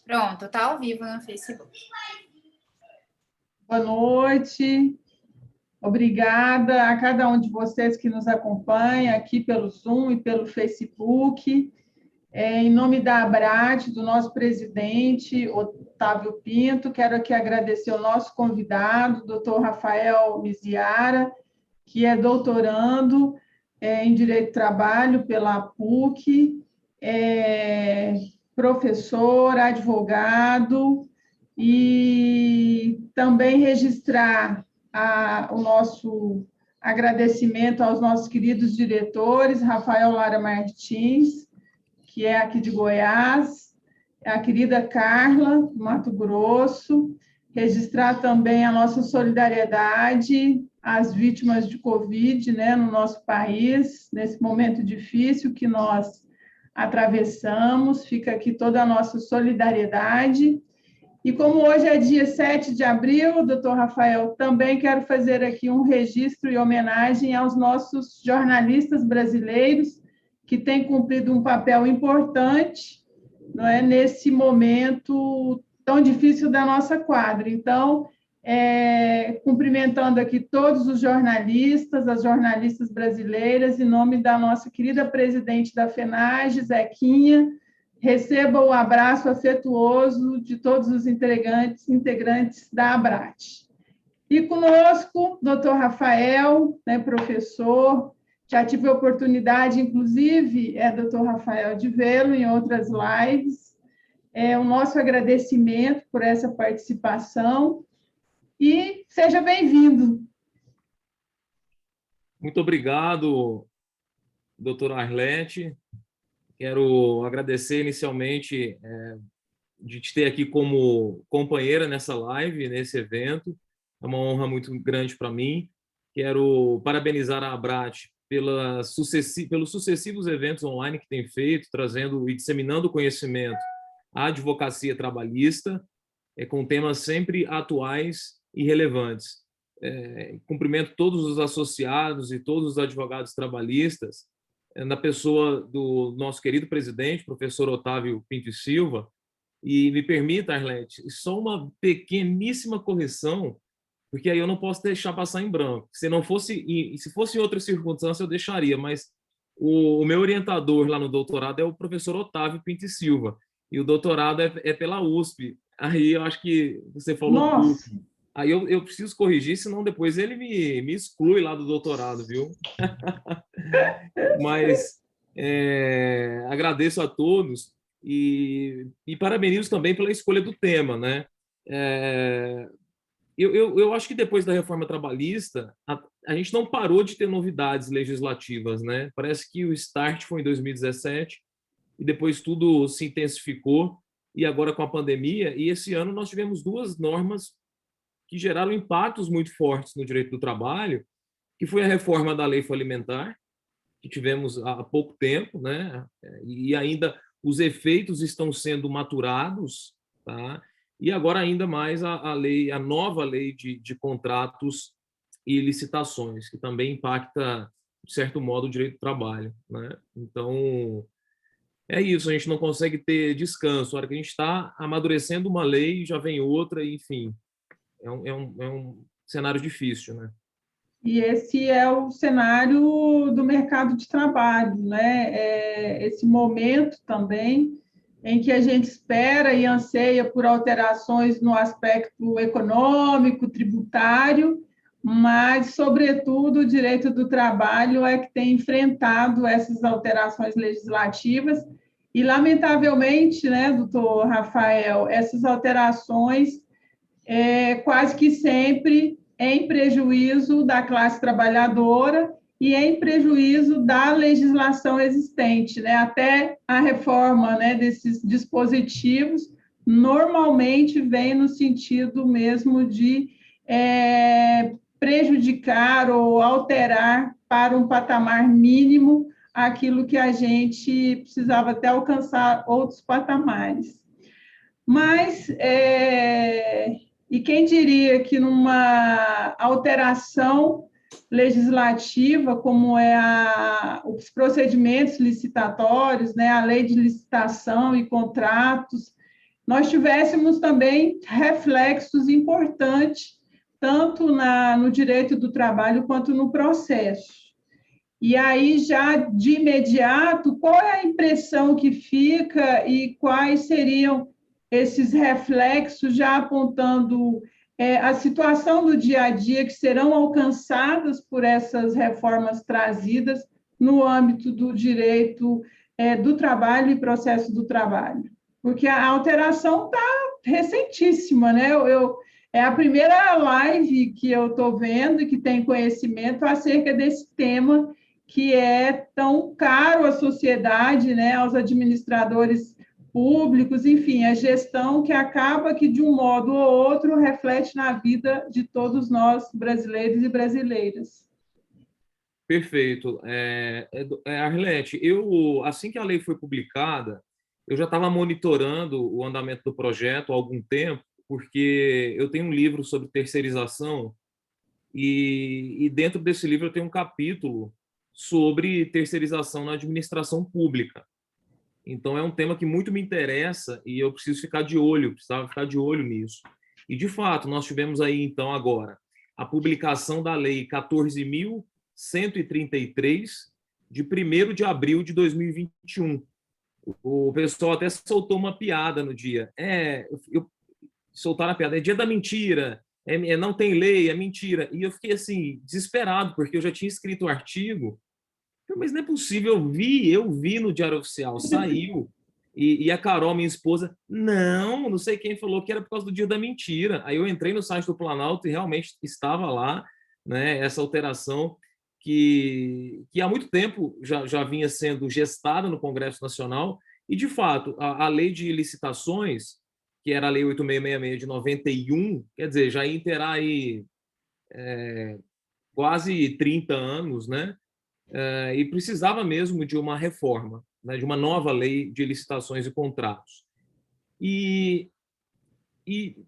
Pronto, tá ao vivo no Facebook. Boa noite. Obrigada a cada um de vocês que nos acompanha aqui pelo Zoom e pelo Facebook. Em nome da ABRAT, do nosso presidente, Otávio Pinto, quero aqui agradecer o nosso convidado, doutor Rafael Miziara, que é doutorando em Direito do Trabalho pela PUC, professor, advogado, e também registrar o nosso agradecimento aos nossos queridos diretores, Rafael Lara Martins, que é aqui de Goiás, a querida Carla, do Mato Grosso, registrar também a nossa solidariedade às vítimas de Covid, né, no nosso país, nesse momento difícil que nós atravessamos, fica aqui toda a nossa solidariedade. E como hoje é dia 7 de abril, doutor Rafael, também quero fazer aqui um registro e homenagem aos nossos jornalistas brasileiros, que têm cumprido um papel importante, não é, nesse momento tão difícil da nossa quadra. Então, cumprimentando aqui todos os jornalistas, as jornalistas brasileiras, em nome da nossa querida presidente da FENAGE, Zequinha, receba o abraço afetuoso de todos os integrantes da ABRAT. E conosco, doutor Rafael, né, professor, já tive a oportunidade, inclusive, doutor Rafael, de vê-lo em outras lives. O nosso agradecimento por essa participação e seja bem-vindo. Muito obrigado, doutora Arlete. Quero agradecer inicialmente de te ter aqui como companheira nessa live, nesse evento. É uma honra muito grande para mim. Quero parabenizar a ABRAT pelos sucessivos eventos online que tem feito, trazendo e disseminando conhecimento à advocacia trabalhista, com temas sempre atuais e relevantes. Cumprimento todos os associados e todos os advogados trabalhistas, na pessoa do nosso querido presidente, professor Otávio Pinto e Silva, e me permita, Arlete, só uma pequeníssima correção, porque aí eu não posso deixar passar em branco. Se fosse em outra circunstância, eu deixaria, mas o meu orientador lá no doutorado é o professor Otávio Pinto e Silva, e o doutorado é pela USP. Aí eu acho que você falou Nossa. tudo. Aí eu preciso corrigir, senão depois ele me exclui lá do doutorado, viu? Mas agradeço a todos e parabenizo também pela escolha do tema, né? Eu acho que depois da reforma trabalhista, a gente não parou de ter novidades legislativas, né? Parece que o start foi em 2017 e depois tudo se intensificou, e agora com a pandemia, e esse ano nós tivemos duas normas que geraram impactos muito fortes no direito do trabalho, que foi a reforma da Lei Alimentar, que tivemos há pouco tempo, né? E ainda os efeitos estão sendo maturados, tá? E agora ainda mais a nova lei de contratos e licitações, que também impacta, de certo modo, o direito do trabalho, né? Então, é isso, a gente não consegue ter descanso. A hora que a gente está amadurecendo uma lei, já vem outra, e, enfim, é um cenário difícil, né? E esse é o cenário do mercado de trabalho, né? Esse momento também em que a gente espera e anseia por alterações no aspecto econômico, tributário, mas, sobretudo, o direito do trabalho é que tem enfrentado essas alterações legislativas e, lamentavelmente, né, doutor Rafael, essas alterações quase que sempre em prejuízo da classe trabalhadora e em prejuízo da legislação existente, né? Até a reforma, né, desses dispositivos normalmente vem no sentido mesmo de prejudicar ou alterar para um patamar mínimo aquilo que a gente precisava até alcançar outros patamares. Mas e quem diria que numa alteração legislativa, como os procedimentos licitatórios, né, a lei de licitação e contratos, nós tivéssemos também reflexos importantes, tanto no direito do trabalho quanto no processo. E aí, já de imediato, qual é a impressão que fica e quais seriam esses reflexos, já apontando a situação do dia a dia que serão alcançadas por essas reformas trazidas no âmbito do direito do trabalho e processo do trabalho? Porque a alteração está recentíssima, né? É a primeira live que eu estou vendo e que tem conhecimento acerca desse tema que é tão caro à sociedade, né, aos administradores públicos, enfim, a gestão que acaba que, de um modo ou outro, reflete na vida de todos nós, brasileiros e brasileiras. Perfeito. Arlete, assim que a lei foi publicada, eu já estava monitorando o andamento do projeto há algum tempo, porque eu tenho um livro sobre terceirização e dentro desse livro eu tenho um capítulo sobre terceirização na administração pública. Então, é um tema que muito me interessa e eu precisava ficar de olho nisso. E, de fato, nós tivemos aí, então, agora, a publicação da Lei 14.133, de 1º de abril de 2021. O pessoal até soltou uma piada no dia. Soltaram a piada, é dia da mentira, não tem lei, é mentira. E eu fiquei, assim, desesperado, porque eu já tinha escrito o artigo, mas não é possível, eu vi no Diário Oficial, saiu, e a Carol, minha esposa, não sei quem falou que era por causa do dia da mentira. Aí eu entrei no site do Planalto e realmente estava lá, né, essa alteração que há muito tempo já vinha sendo gestada no Congresso Nacional, e, de fato, a lei de licitações, que era a Lei 8666 de 91, quer dizer, já ia inteirar aí quase 30 anos, né? E precisava mesmo de uma reforma, né, de uma nova lei de licitações e contratos. E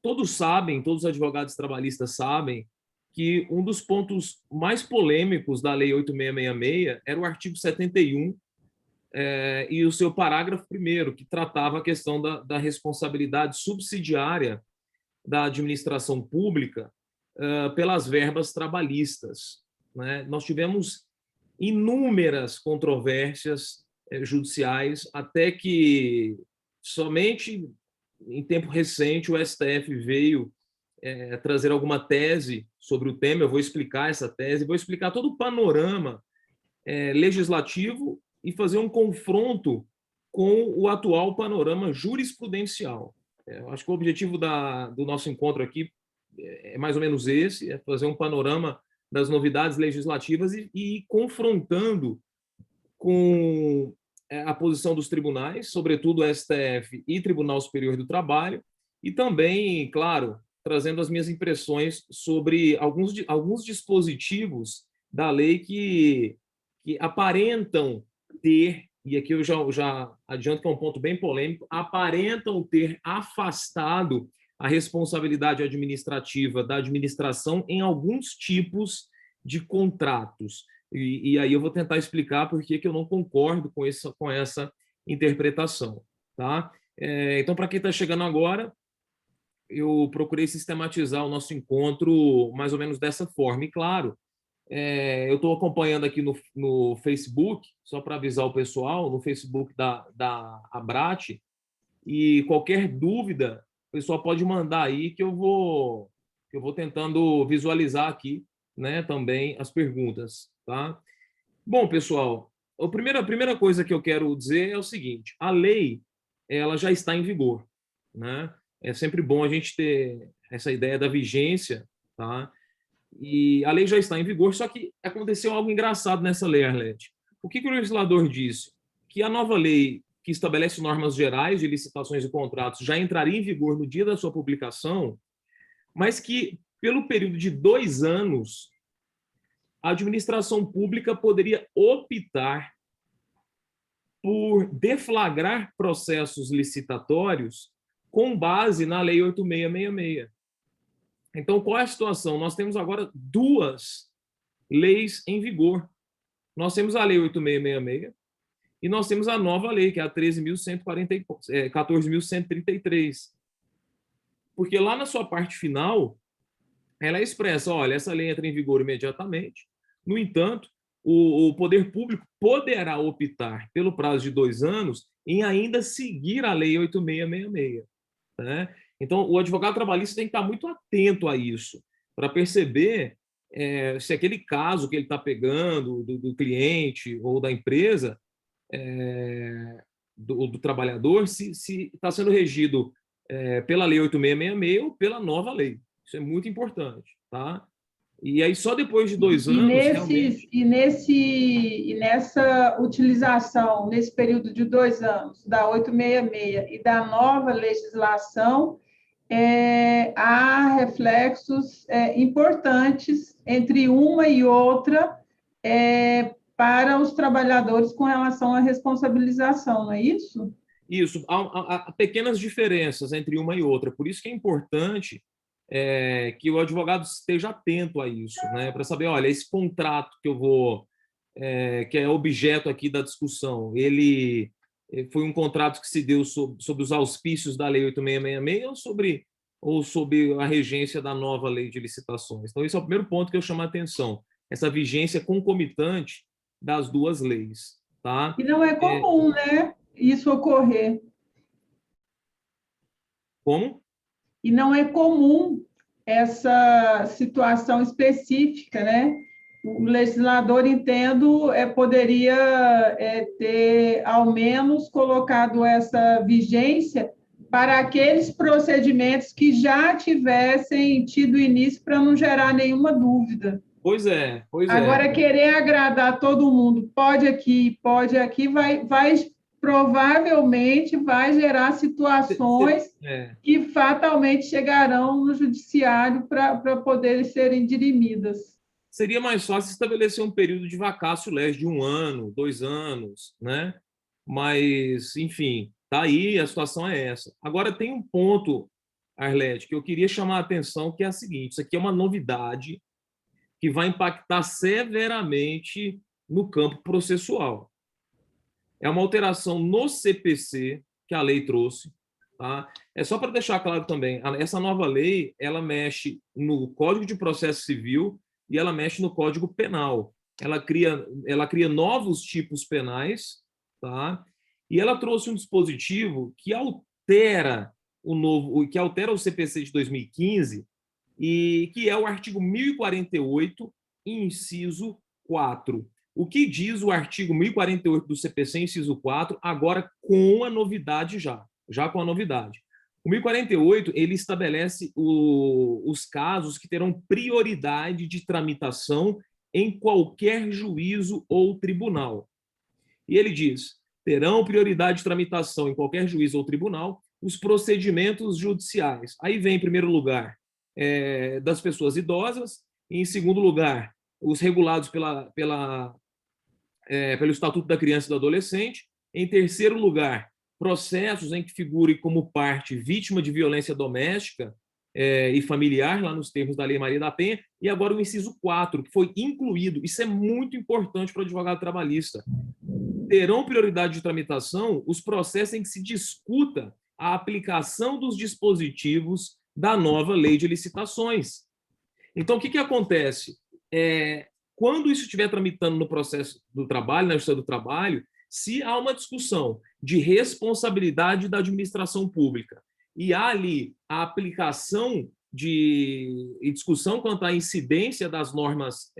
todos sabem, todos os advogados trabalhistas sabem, que um dos pontos mais polêmicos da Lei 8666 era o artigo 71 e o seu parágrafo 1º, que tratava a questão da responsabilidade subsidiária da administração pública pelas verbas trabalhistas, né? Nós tivemos inúmeras controvérsias judiciais, até que somente em tempo recente o STF veio trazer alguma tese sobre o tema. Eu vou explicar essa tese, vou explicar todo o panorama legislativo e fazer um confronto com o atual panorama jurisprudencial. Eu acho que o objetivo do nosso encontro aqui é mais ou menos esse, é fazer um panorama das novidades legislativas e confrontando com a posição dos tribunais, sobretudo o STF e Tribunal Superior do Trabalho, e também, claro, trazendo as minhas impressões sobre alguns dispositivos da lei que aparentam ter, e aqui eu já adianto que é um ponto bem polêmico, aparentam ter afastado a responsabilidade administrativa da administração em alguns tipos de contratos. E aí eu vou tentar explicar por que eu não concordo com essa interpretação. Tá? Então, para quem está chegando agora, eu procurei sistematizar o nosso encontro mais ou menos dessa forma. E, claro, eu estou acompanhando aqui no Facebook, só para avisar o pessoal, no Facebook da Abrat, e qualquer dúvida, o pessoal pode mandar aí que eu vou tentando visualizar aqui, né, também as perguntas. Tá? Bom, pessoal, a primeira coisa que eu quero dizer é o seguinte: a lei ela já está em vigor. Né? É sempre bom a gente ter essa ideia da vigência, tá? E a lei já está em vigor, só que aconteceu algo engraçado nessa lei, Arlete. O que o legislador disse? Que a nova lei que estabelece normas gerais de licitações e contratos já entraria em vigor no dia da sua publicação, mas que, pelo período de 2 anos, a administração pública poderia optar por deflagrar processos licitatórios com base na Lei 8666. Então, qual é a situação? Nós temos agora 2 leis em vigor. Nós temos a Lei 8666 e nós temos a nova lei, que é a 14.133. Porque lá na sua parte final, ela expressa, olha, essa lei entra em vigor imediatamente, no entanto, o poder público poderá optar, pelo prazo de 2 anos, em ainda seguir a Lei 8666. Né? Então, o advogado trabalhista tem que estar muito atento a isso, para perceber se aquele caso que ele está pegando do cliente ou da empresa, do trabalhador, se está sendo regido pela Lei 8666 ou pela nova lei. Isso é muito importante. Tá? E aí, só depois de 2 anos, realmente... E nessa utilização, nesse período de 2 anos, da 866 e da nova legislação, há reflexos importantes entre uma e outra para os trabalhadores com relação à responsabilização, não é isso? Isso, há pequenas diferenças entre uma e outra, por isso que é importante que o advogado esteja atento a isso, né? Para saber, olha, esse contrato que eu vou, que é objeto aqui da discussão, ele foi um contrato que se deu sob os auspícios da Lei 8666 ou sob a regência da nova Lei de Licitações. Então, esse é o primeiro ponto que eu chamo a atenção, essa vigência concomitante das duas leis. Tá? E não é comum, né, isso ocorrer. Como? E não é comum essa situação específica, né? O legislador, entendo, poderia ter, ao menos, colocado essa vigência para aqueles procedimentos que já tivessem tido início, para não gerar nenhuma dúvida. Pois é. Agora, querer agradar todo mundo, pode aqui, provavelmente vai gerar situações que fatalmente chegarão no judiciário para poderem serem dirimidas. Seria mais fácil estabelecer um período de vacácio lege de 1 ano, 2 anos, né? Mas, enfim, tá aí, a situação é essa. Agora, tem um ponto, Arlete, que eu queria chamar a atenção, que é a seguinte: isso aqui é uma novidade que vai impactar severamente no campo processual. É uma alteração no CPC que a lei trouxe. Tá? É só para deixar claro também, essa nova lei, ela mexe no Código de Processo Civil e ela mexe no Código Penal. Ela cria novos tipos penais, tá? E ela trouxe um dispositivo que altera o CPC de 2015, e que é o artigo 1048, inciso 4. O que diz o artigo 1048 do CPC, inciso 4, agora com a novidade já com a novidade. O 1048, ele estabelece os casos que terão prioridade de tramitação em qualquer juízo ou tribunal. E ele diz: terão prioridade de tramitação em qualquer juízo ou tribunal os procedimentos judiciais. Aí vem, em primeiro lugar, das pessoas idosas, e, em segundo lugar, os regulados pelo Estatuto da Criança e do Adolescente, em terceiro lugar, processos em que figure como parte vítima de violência doméstica e familiar, lá nos termos da Lei Maria da Penha, e agora o inciso 4, que foi incluído. Isso é muito importante para o advogado trabalhista. Terão prioridade de tramitação os processos em que se discuta a aplicação dos dispositivos da nova Lei de Licitações. Então, o que acontece? Quando isso estiver tramitando no processo do trabalho, na Justiça do Trabalho, se há uma discussão de responsabilidade da administração pública e há ali a aplicação e discussão quanto à incidência das normas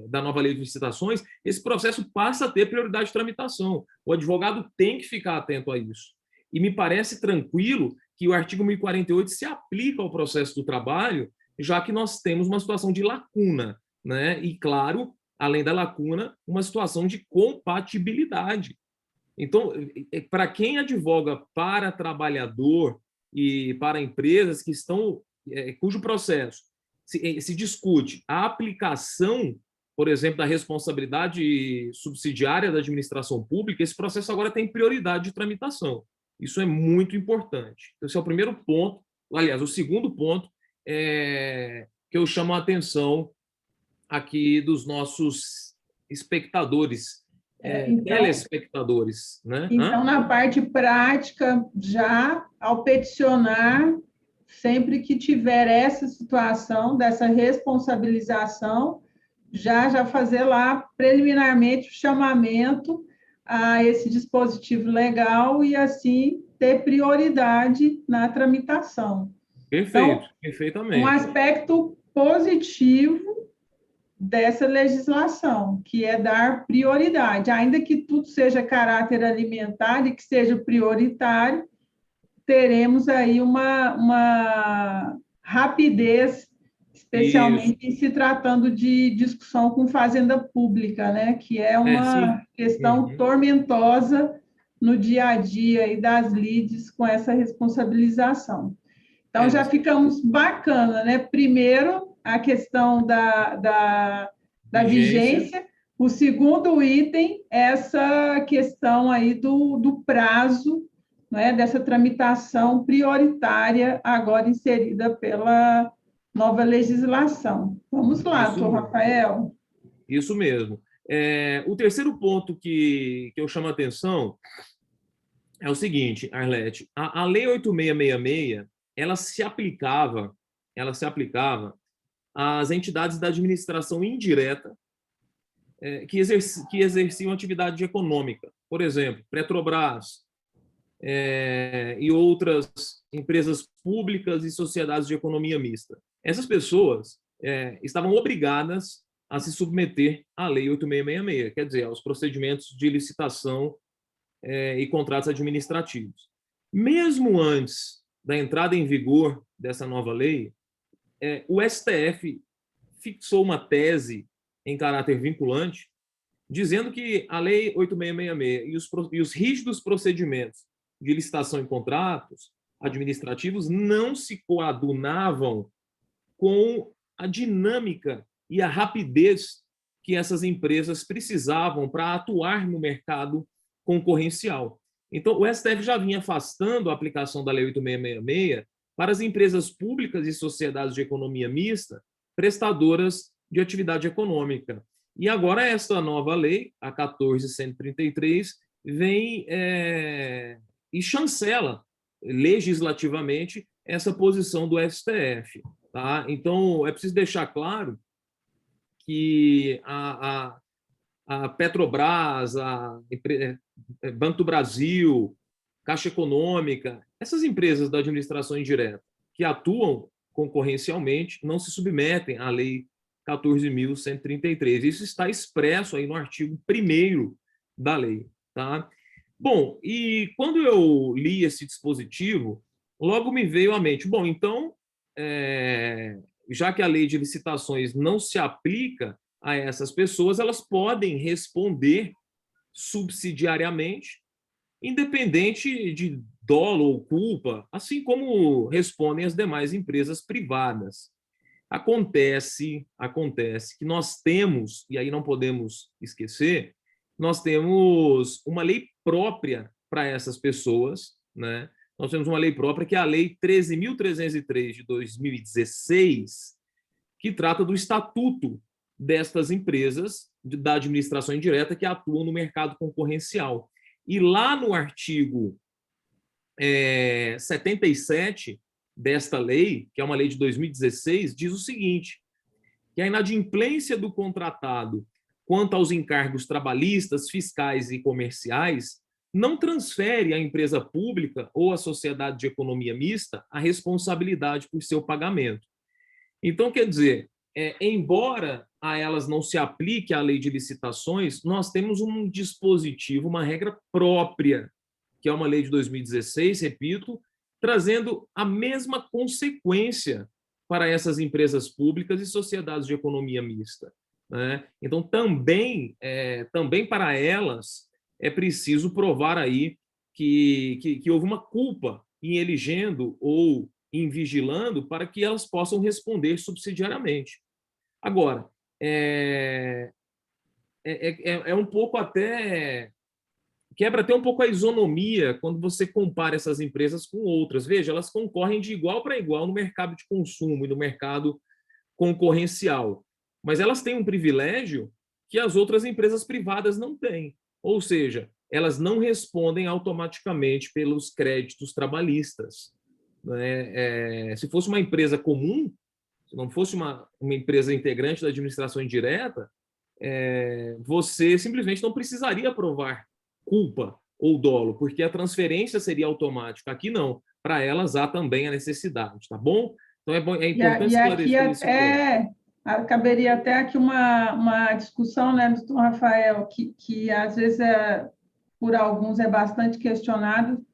da nova Lei de Licitações, esse processo passa a ter prioridade de tramitação. O advogado tem que ficar atento a isso. E me parece tranquilo que o artigo 1048 se aplica ao processo do trabalho, já que nós temos uma situação de lacuna, né? E, claro, além da lacuna, uma situação de compatibilidade. Então, para quem advoga para trabalhador e para empresas que estão, cujo processo se discute a aplicação, por exemplo, da responsabilidade subsidiária da administração pública, esse processo agora tem prioridade de tramitação. Isso é muito importante. Esse é o primeiro ponto. Aliás, o segundo ponto que eu chamo a atenção aqui dos nossos espectadores telespectadores, né? Então, na parte prática, já ao peticionar, sempre que tiver essa situação, dessa responsabilização, já fazer lá preliminarmente o chamamento a esse dispositivo legal e, assim, ter prioridade na tramitação. Perfeito, Então, perfeitamente. um aspecto positivo dessa legislação, que é dar prioridade, ainda que tudo seja caráter alimentar e que seja prioritário, teremos aí uma rapidez, especialmente em se tratando de discussão com fazenda pública, né? Que é uma questão tormentosa no dia a dia aí das lides com essa responsabilização. Então, já ficamos bacana, né? Primeiro, a questão da vigência. O segundo item, essa questão aí do prazo, né? Dessa tramitação prioritária agora inserida pela nova legislação. Vamos lá, doutor Rafael. Isso mesmo. O terceiro ponto que eu chamo a atenção é o seguinte, Arlete, a Lei 8666, ela se aplicava às entidades da administração indireta que exerciam atividade econômica. Por exemplo, Petrobras e outras empresas públicas e sociedades de economia mista. Essas pessoas estavam obrigadas a se submeter à Lei 8666, quer dizer, aos procedimentos de licitação e contratos administrativos. Mesmo antes da entrada em vigor dessa nova lei, o STF fixou uma tese em caráter vinculante, dizendo que a Lei 8666 e os rígidos procedimentos de licitação e contratos administrativos não se coadunavam com a dinâmica e a rapidez que essas empresas precisavam para atuar no mercado concorrencial. Então, o STF já vinha afastando a aplicação da Lei 8666 para as empresas públicas e sociedades de economia mista prestadoras de atividade econômica. E agora essa nova lei, a 14.133, vem e chancela legislativamente essa posição do STF. Tá? Então, é preciso deixar claro que a Petrobras, a Banco do Brasil, Caixa Econômica, essas empresas da administração indireta que atuam concorrencialmente não se submetem à Lei 14.133. Isso está expresso aí no artigo 1º da lei. Tá? Bom, e quando eu li esse dispositivo, logo me veio à mente, bom, então, já que a lei de licitações não se aplica a essas pessoas, elas podem responder subsidiariamente, independente de dolo ou culpa, assim como respondem as demais empresas privadas. Acontece que nós temos, e aí não podemos esquecer, nós temos uma lei própria para essas pessoas, né? Nós temos uma lei própria, que é a Lei 13.303 de 2016, que trata do estatuto destas empresas da administração indireta que atuam no mercado concorrencial. E lá no artigo 77 desta lei, que é uma lei de 2016, diz o seguinte, que a inadimplência do contratado quanto aos encargos trabalhistas, fiscais e comerciais não transfere à empresa pública ou à sociedade de economia mista a responsabilidade por seu pagamento. Então, quer dizer, embora a elas não se aplique a lei de licitações, nós temos um dispositivo, uma regra própria, que é uma lei de 2016, repito, trazendo a mesma consequência para essas empresas públicas e sociedades de economia mista. Né? Então, também para elas, é preciso provar aí que houve uma culpa em elegendo ou em vigilando para que elas possam responder subsidiariamente. Agora, é um pouco até... quebra até um pouco a isonomia quando você compara essas empresas com outras. Veja, elas concorrem de igual para igual no mercado de consumo e no mercado concorrencial, mas elas têm um privilégio que as outras empresas privadas não têm. Ou seja, elas não respondem automaticamente pelos créditos trabalhistas, né? Se fosse uma empresa comum, se não fosse uma empresa integrante da administração indireta, você simplesmente não precisaria provar culpa ou dolo, porque a transferência seria automática. Aqui não, para elas há também a necessidade, tá bom? Então é importante E aqui esclarecer esse ponto. caberia até aqui uma discussão, né, doutor Rafael, que às vezes por alguns é bastante questionado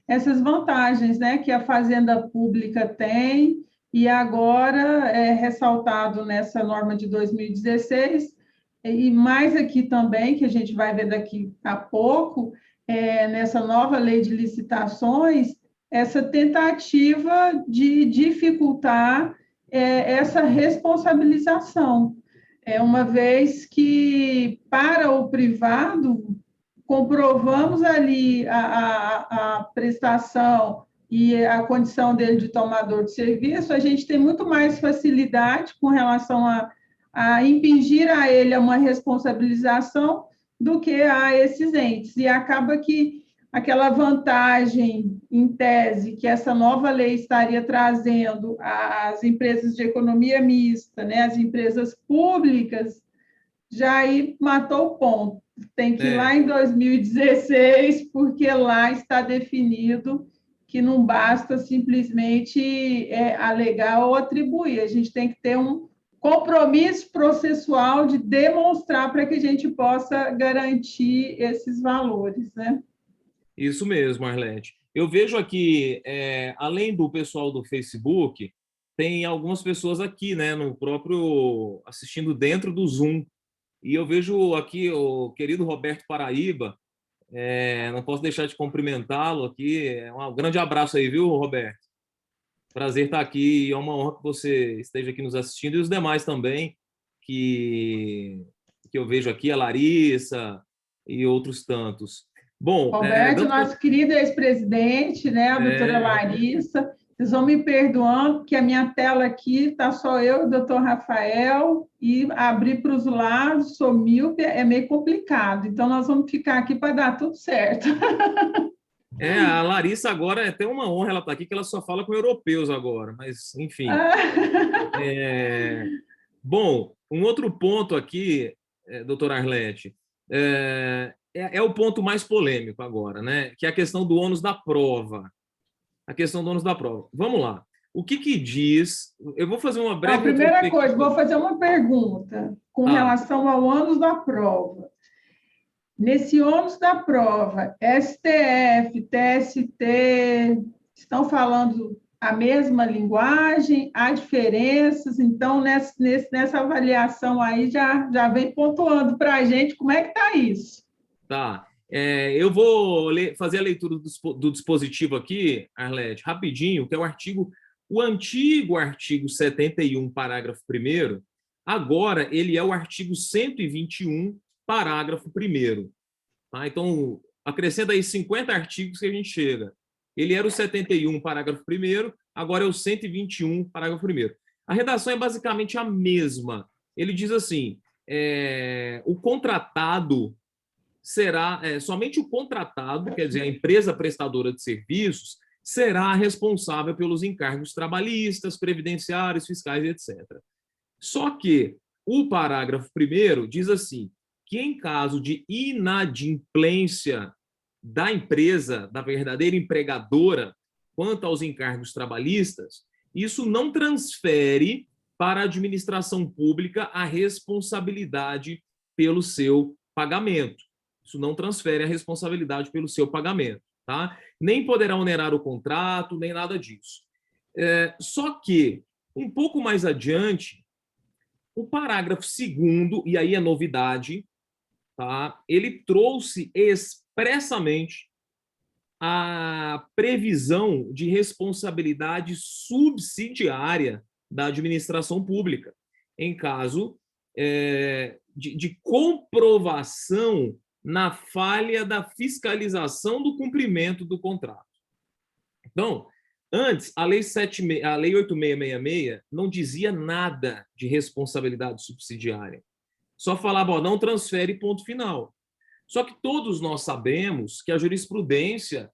essas vantagens, né, que a fazenda pública tem, e agora é ressaltado nessa norma de 2016, e mais aqui também, que a gente vai ver daqui a pouco, nessa nova lei de licitações, essa tentativa de dificultar essa responsabilização. Uma vez que, para o privado, comprovamos ali a prestação e a condição dele de tomador de serviço, a gente tem muito mais facilidade com relação a impingir a ele uma responsabilização do que a esses entes. E acaba que aquela vantagem, em tese, que essa nova lei estaria trazendo às empresas de economia mista, né, as empresas públicas, já aí matou o ponto. Tem que ir lá em 2016, porque lá está definido que não basta simplesmente alegar ou atribuir, a gente tem que ter um compromisso processual de demonstrar para que a gente possa garantir esses valores, né? Isso mesmo, Arlete. Eu vejo aqui, além do pessoal do Facebook, tem algumas pessoas aqui, né, no próprio, assistindo dentro do Zoom. E eu vejo aqui o querido Roberto Paraíba, não posso deixar de cumprimentá-lo aqui. Um grande abraço aí, viu, Roberto? Prazer estar aqui, é uma honra que você esteja aqui nos assistindo, e os demais também, que eu vejo aqui, a Larissa e outros tantos. Bom, Roberto, nosso querido ex-presidente, né, a doutora Larissa, vocês vão me perdoando, porque a minha tela aqui está só eu e o doutor Rafael, e abrir para os lados, sou míope, é meio complicado. Então, nós vamos ficar aqui para dar tudo certo. A Larissa agora é até uma honra ela estar aqui, que ela só fala com europeus agora, mas, enfim. Bom, um outro ponto aqui, doutora Arlete, é o ponto mais polêmico agora, né? Que é a questão do ônus da prova. A questão do ônus da prova. Vamos lá. O que diz... Eu vou fazer uma breve... A primeira coisa, vou fazer uma pergunta com relação ao ônus da prova. Nesse ônus da prova, STF, TST, estão falando a mesma linguagem, há diferenças, então nessa avaliação aí já vem pontuando para a gente como é que está isso. Tá. Eu vou fazer a leitura do dispositivo aqui, Arlete, rapidinho, que é o antigo artigo 71, parágrafo 1º, agora ele é o artigo 121, parágrafo 1º. Tá? Então, acrescenta aí 50 artigos que a gente chega. Ele era o 71, parágrafo 1º, agora é o 121, parágrafo 1º. A redação é basicamente a mesma. Ele diz assim, o contratado será, somente o contratado, quer dizer, a empresa prestadora de serviços, será responsável pelos encargos trabalhistas, previdenciários, fiscais, etc. Só que o parágrafo 1º diz assim, que em caso de inadimplência da empresa, da verdadeira empregadora, quanto aos encargos trabalhistas, isso não transfere para a administração pública a responsabilidade pelo seu pagamento. Isso não transfere a responsabilidade pelo seu pagamento, tá? Nem poderá onerar o contrato, nem nada disso. Só que, um pouco mais adiante, o parágrafo 2º, e aí é novidade, tá? Ele trouxe expressamente a previsão de responsabilidade subsidiária da administração pública, em caso de comprovação na falha da fiscalização do cumprimento do contrato. Então, antes, a Lei 8666 não dizia nada de responsabilidade subsidiária. Só falava, não transfere, ponto final. Só que todos nós sabemos que a jurisprudência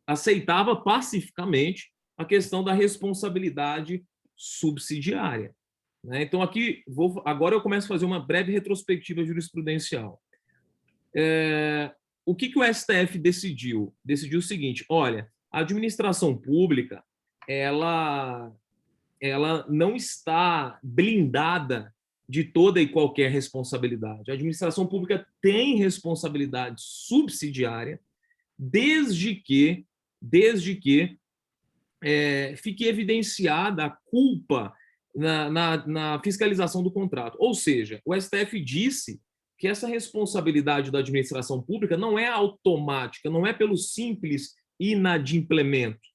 aceitava pacificamente a questão da responsabilidade subsidiária, né? Então, agora eu começo a fazer uma breve retrospectiva jurisprudencial. O que o STF decidiu? Decidiu o seguinte: olha, a administração pública ela não está blindada de toda e qualquer responsabilidade. A administração pública tem responsabilidade subsidiária, desde que fique evidenciada a culpa na fiscalização do contrato. Ou seja, o STF disse que essa responsabilidade da administração pública não é automática, não é pelo simples inadimplemento.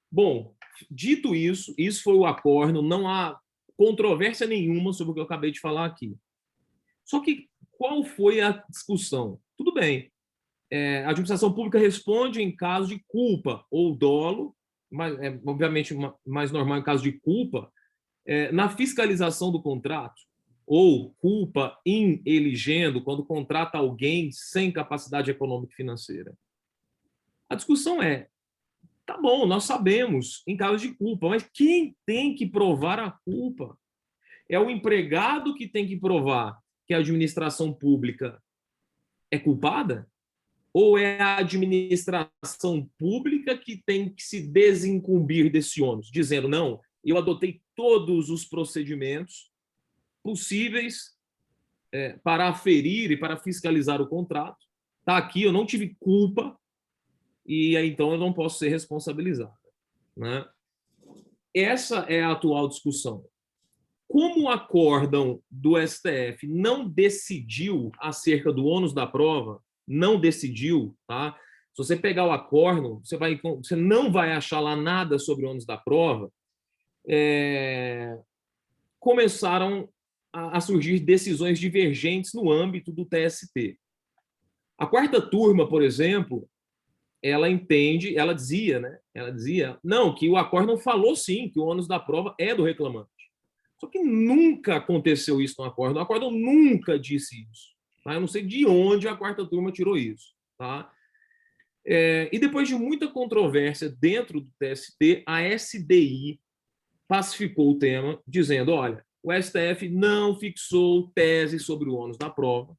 Bom, dito isso, isso foi o acórdão, não há controvérsia nenhuma sobre o que eu acabei de falar aqui. Só que qual foi a discussão? Tudo bem, a administração pública responde em caso de culpa ou dolo, mas obviamente mais normal em caso de culpa, na fiscalização do contrato, ou culpa in eligendo, quando contrata alguém sem capacidade econômica e financeira. A discussão tá bom, nós sabemos em caso de culpa, mas quem tem que provar a culpa? É o empregado que tem que provar que a administração pública é culpada? Ou é a administração pública que tem que se desincumbir desse ônus, dizendo, não, eu adotei todos os procedimentos possíveis para aferir e para fiscalizar o contrato, está aqui, eu não tive culpa, e então eu não posso ser responsabilizado, né? Essa é a atual discussão. Como o acórdão do STF não decidiu acerca do ônus da prova, não decidiu, tá? Se você pegar o acórdão, você não vai achar lá nada sobre o ônus da prova. Começaram a surgir decisões divergentes no âmbito do TST. A quarta turma, por exemplo, ela dizia, não, que o acórdão falou sim, que o ônus da prova é do reclamante. Só que nunca aconteceu isso no acórdão. O acórdão nunca disse isso. Tá? Eu não sei de onde a quarta turma tirou isso. Tá? E depois de muita controvérsia dentro do TST, a SDI pacificou o tema, dizendo, olha, o STF não fixou tese sobre o ônus da prova.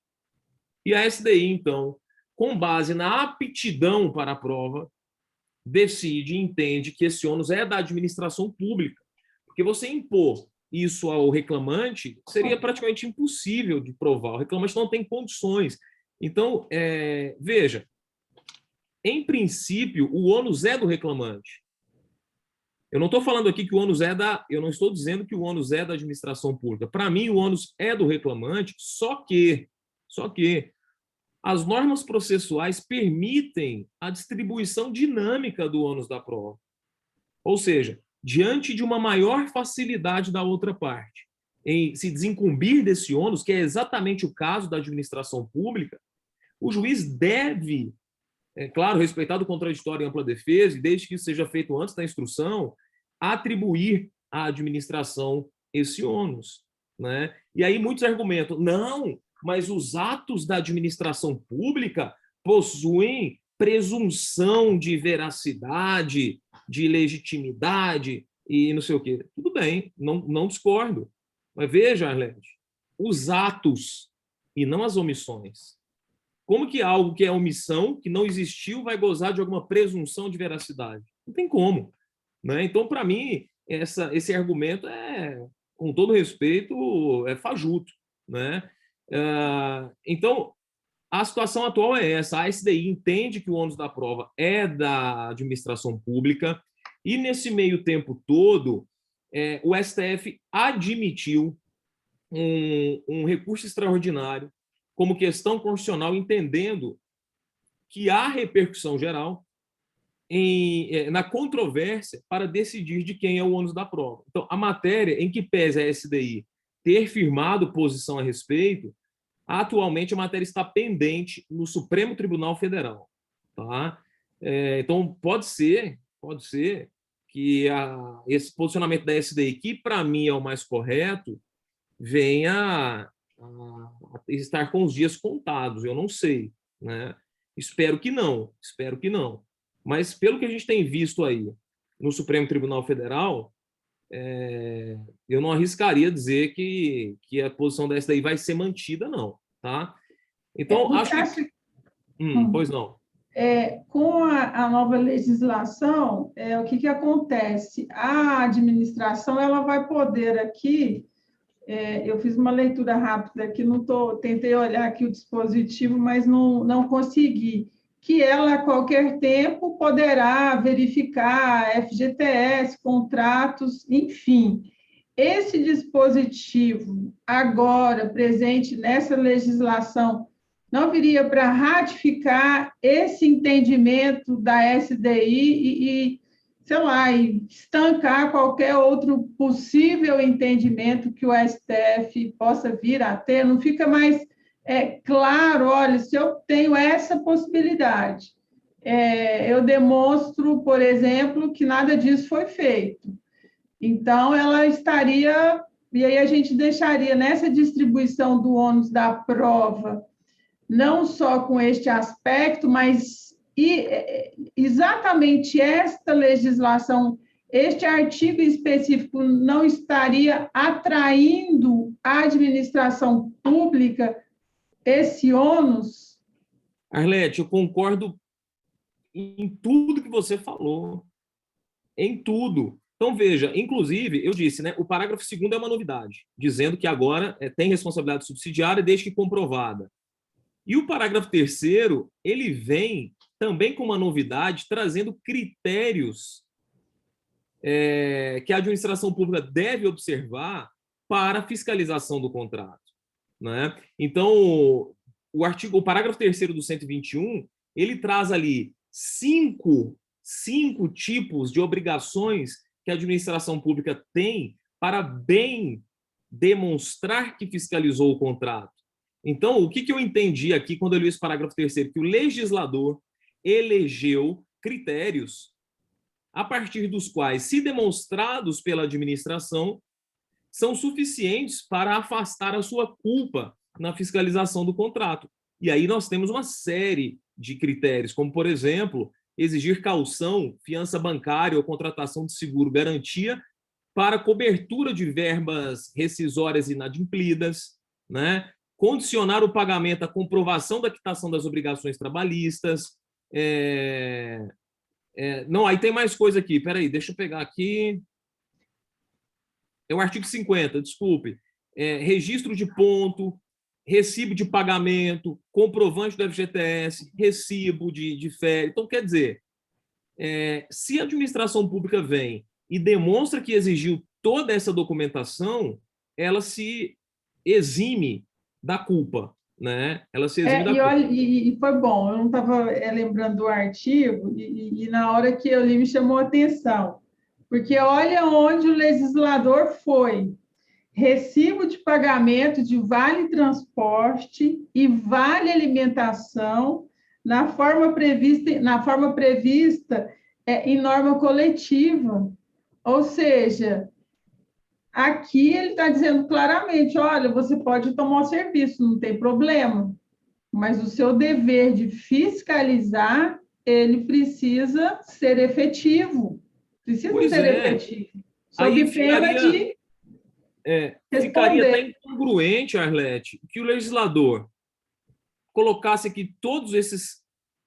E a SDI, então, com base na aptidão para a prova, decide e entende que esse ônus é da administração pública. Porque você impor isso ao reclamante seria praticamente impossível de provar. O reclamante não tem condições. Então, veja, em princípio, o ônus é do reclamante. Eu não estou falando aqui que o ônus eu não estou dizendo que o ônus é da administração pública. Para mim, o ônus é do reclamante, só que as normas processuais permitem a distribuição dinâmica do ônus da prova. Ou seja, diante de uma maior facilidade da outra parte em se desincumbir desse ônus, que é exatamente o caso da administração pública, o juiz deve, claro, respeitado o contraditório e ampla defesa, e desde que isso seja feito antes da instrução, atribuir à administração esse ônus, né? E aí muitos argumentam, não, mas os atos da administração pública possuem presunção de veracidade, de legitimidade e não sei o quê. Tudo bem, não discordo. Mas veja, Arlete, os atos e não as omissões. Como que algo que é omissão, que não existiu, vai gozar de alguma presunção de veracidade? Não tem como, né? Então, para mim, esse argumento com todo respeito, é fajuto, né? Então, a situação atual é essa. A SDI entende que o ônus da prova é da administração pública e, nesse meio tempo todo, o STF admitiu um recurso extraordinário como questão constitucional, entendendo que há repercussão geral na controvérsia para decidir de quem é o ônus da prova. Então, a matéria em que pese a SDI ter firmado posição a respeito, atualmente a matéria está pendente no Supremo Tribunal Federal. Tá? Então, pode ser que esse posicionamento da SDI, que para mim é o mais correto, venha a estar com os dias contados, eu não sei, né? Espero que não, espero que não. Mas, pelo que a gente tem visto aí no Supremo Tribunal Federal, eu não arriscaria dizer que a posição dessa daí vai ser mantida, não, tá? Então, Você acho que... acha Pois não. com a nova legislação, o que acontece? A administração ela vai poder aqui, eu fiz uma leitura rápida aqui, tentei olhar aqui o dispositivo, mas não consegui, que ela, a qualquer tempo, poderá verificar FGTS, contratos, enfim. Esse dispositivo, agora, presente nessa legislação, não viria para ratificar esse entendimento da SDI sei lá, e estancar qualquer outro possível entendimento que o STF possa vir a ter? Não fica mais claro, olha, se eu tenho essa possibilidade, eu demonstro, por exemplo, que nada disso foi feito. Então, ela estaria, e aí a gente deixaria nessa distribuição do ônus da prova, não só com este aspecto, mas exatamente esta legislação, este artigo específico não estaria atraindo à administração pública esse ônus? Arlete, eu concordo em tudo que você falou, em tudo. Então, veja, inclusive, eu disse, né, o parágrafo 2º é uma novidade, dizendo que agora tem responsabilidade subsidiária desde que comprovada. E o parágrafo 3º, ele vem também com uma novidade, trazendo critérios que a administração pública deve observar para a fiscalização do contrato, né? Então, o parágrafo 3º do 121, ele traz ali cinco tipos de obrigações que a administração pública tem para bem demonstrar que fiscalizou o contrato. Então, o que eu entendi aqui quando eu li esse parágrafo 3º? Que o legislador elegeu critérios a partir dos quais, se demonstrados pela administração, são suficientes para afastar a sua culpa na fiscalização do contrato. E aí nós temos uma série de critérios, como, por exemplo, exigir caução, fiança bancária ou contratação de seguro-garantia para cobertura de verbas rescisórias inadimplidas, né? Condicionar o pagamento à comprovação da quitação das obrigações trabalhistas. Não, aí tem mais coisa aqui, peraí, deixa eu pegar aqui. É o artigo 50, desculpe. Registro de ponto, recibo de pagamento, comprovante do FGTS, recibo de férias. Então, quer dizer, se a administração pública vem e demonstra que exigiu toda essa documentação, ela se exime da culpa, né? Ela se exime da culpa. Olha, e foi bom, eu não estava lembrando do artigo, e na hora que eu li me chamou a atenção, porque olha onde o legislador foi. Recibo de pagamento de vale transporte e vale alimentação na forma prevista em norma coletiva. Ou seja, aqui ele está dizendo claramente, olha, você pode tomar o serviço, não tem problema, mas o seu dever de fiscalizar, ele precisa ser efetivo. Efetivo. Sob pena de ficaria até incongruente, Arlete, que o legislador colocasse aqui todos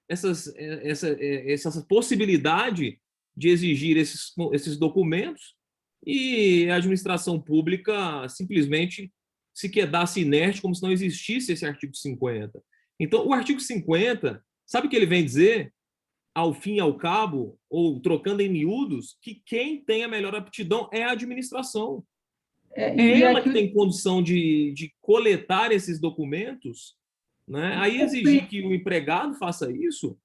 essa possibilidade de exigir esses documentos e a administração pública simplesmente se quedasse inerte como se não existisse esse artigo 50. Então, o artigo 50, sabe o que ele vem dizer? Ao fim e ao cabo, ou trocando em miúdos, que quem tem a melhor aptidão é a administração. Ela que tem condição de coletar esses documentos, né? Aí exigir que o empregado faça isso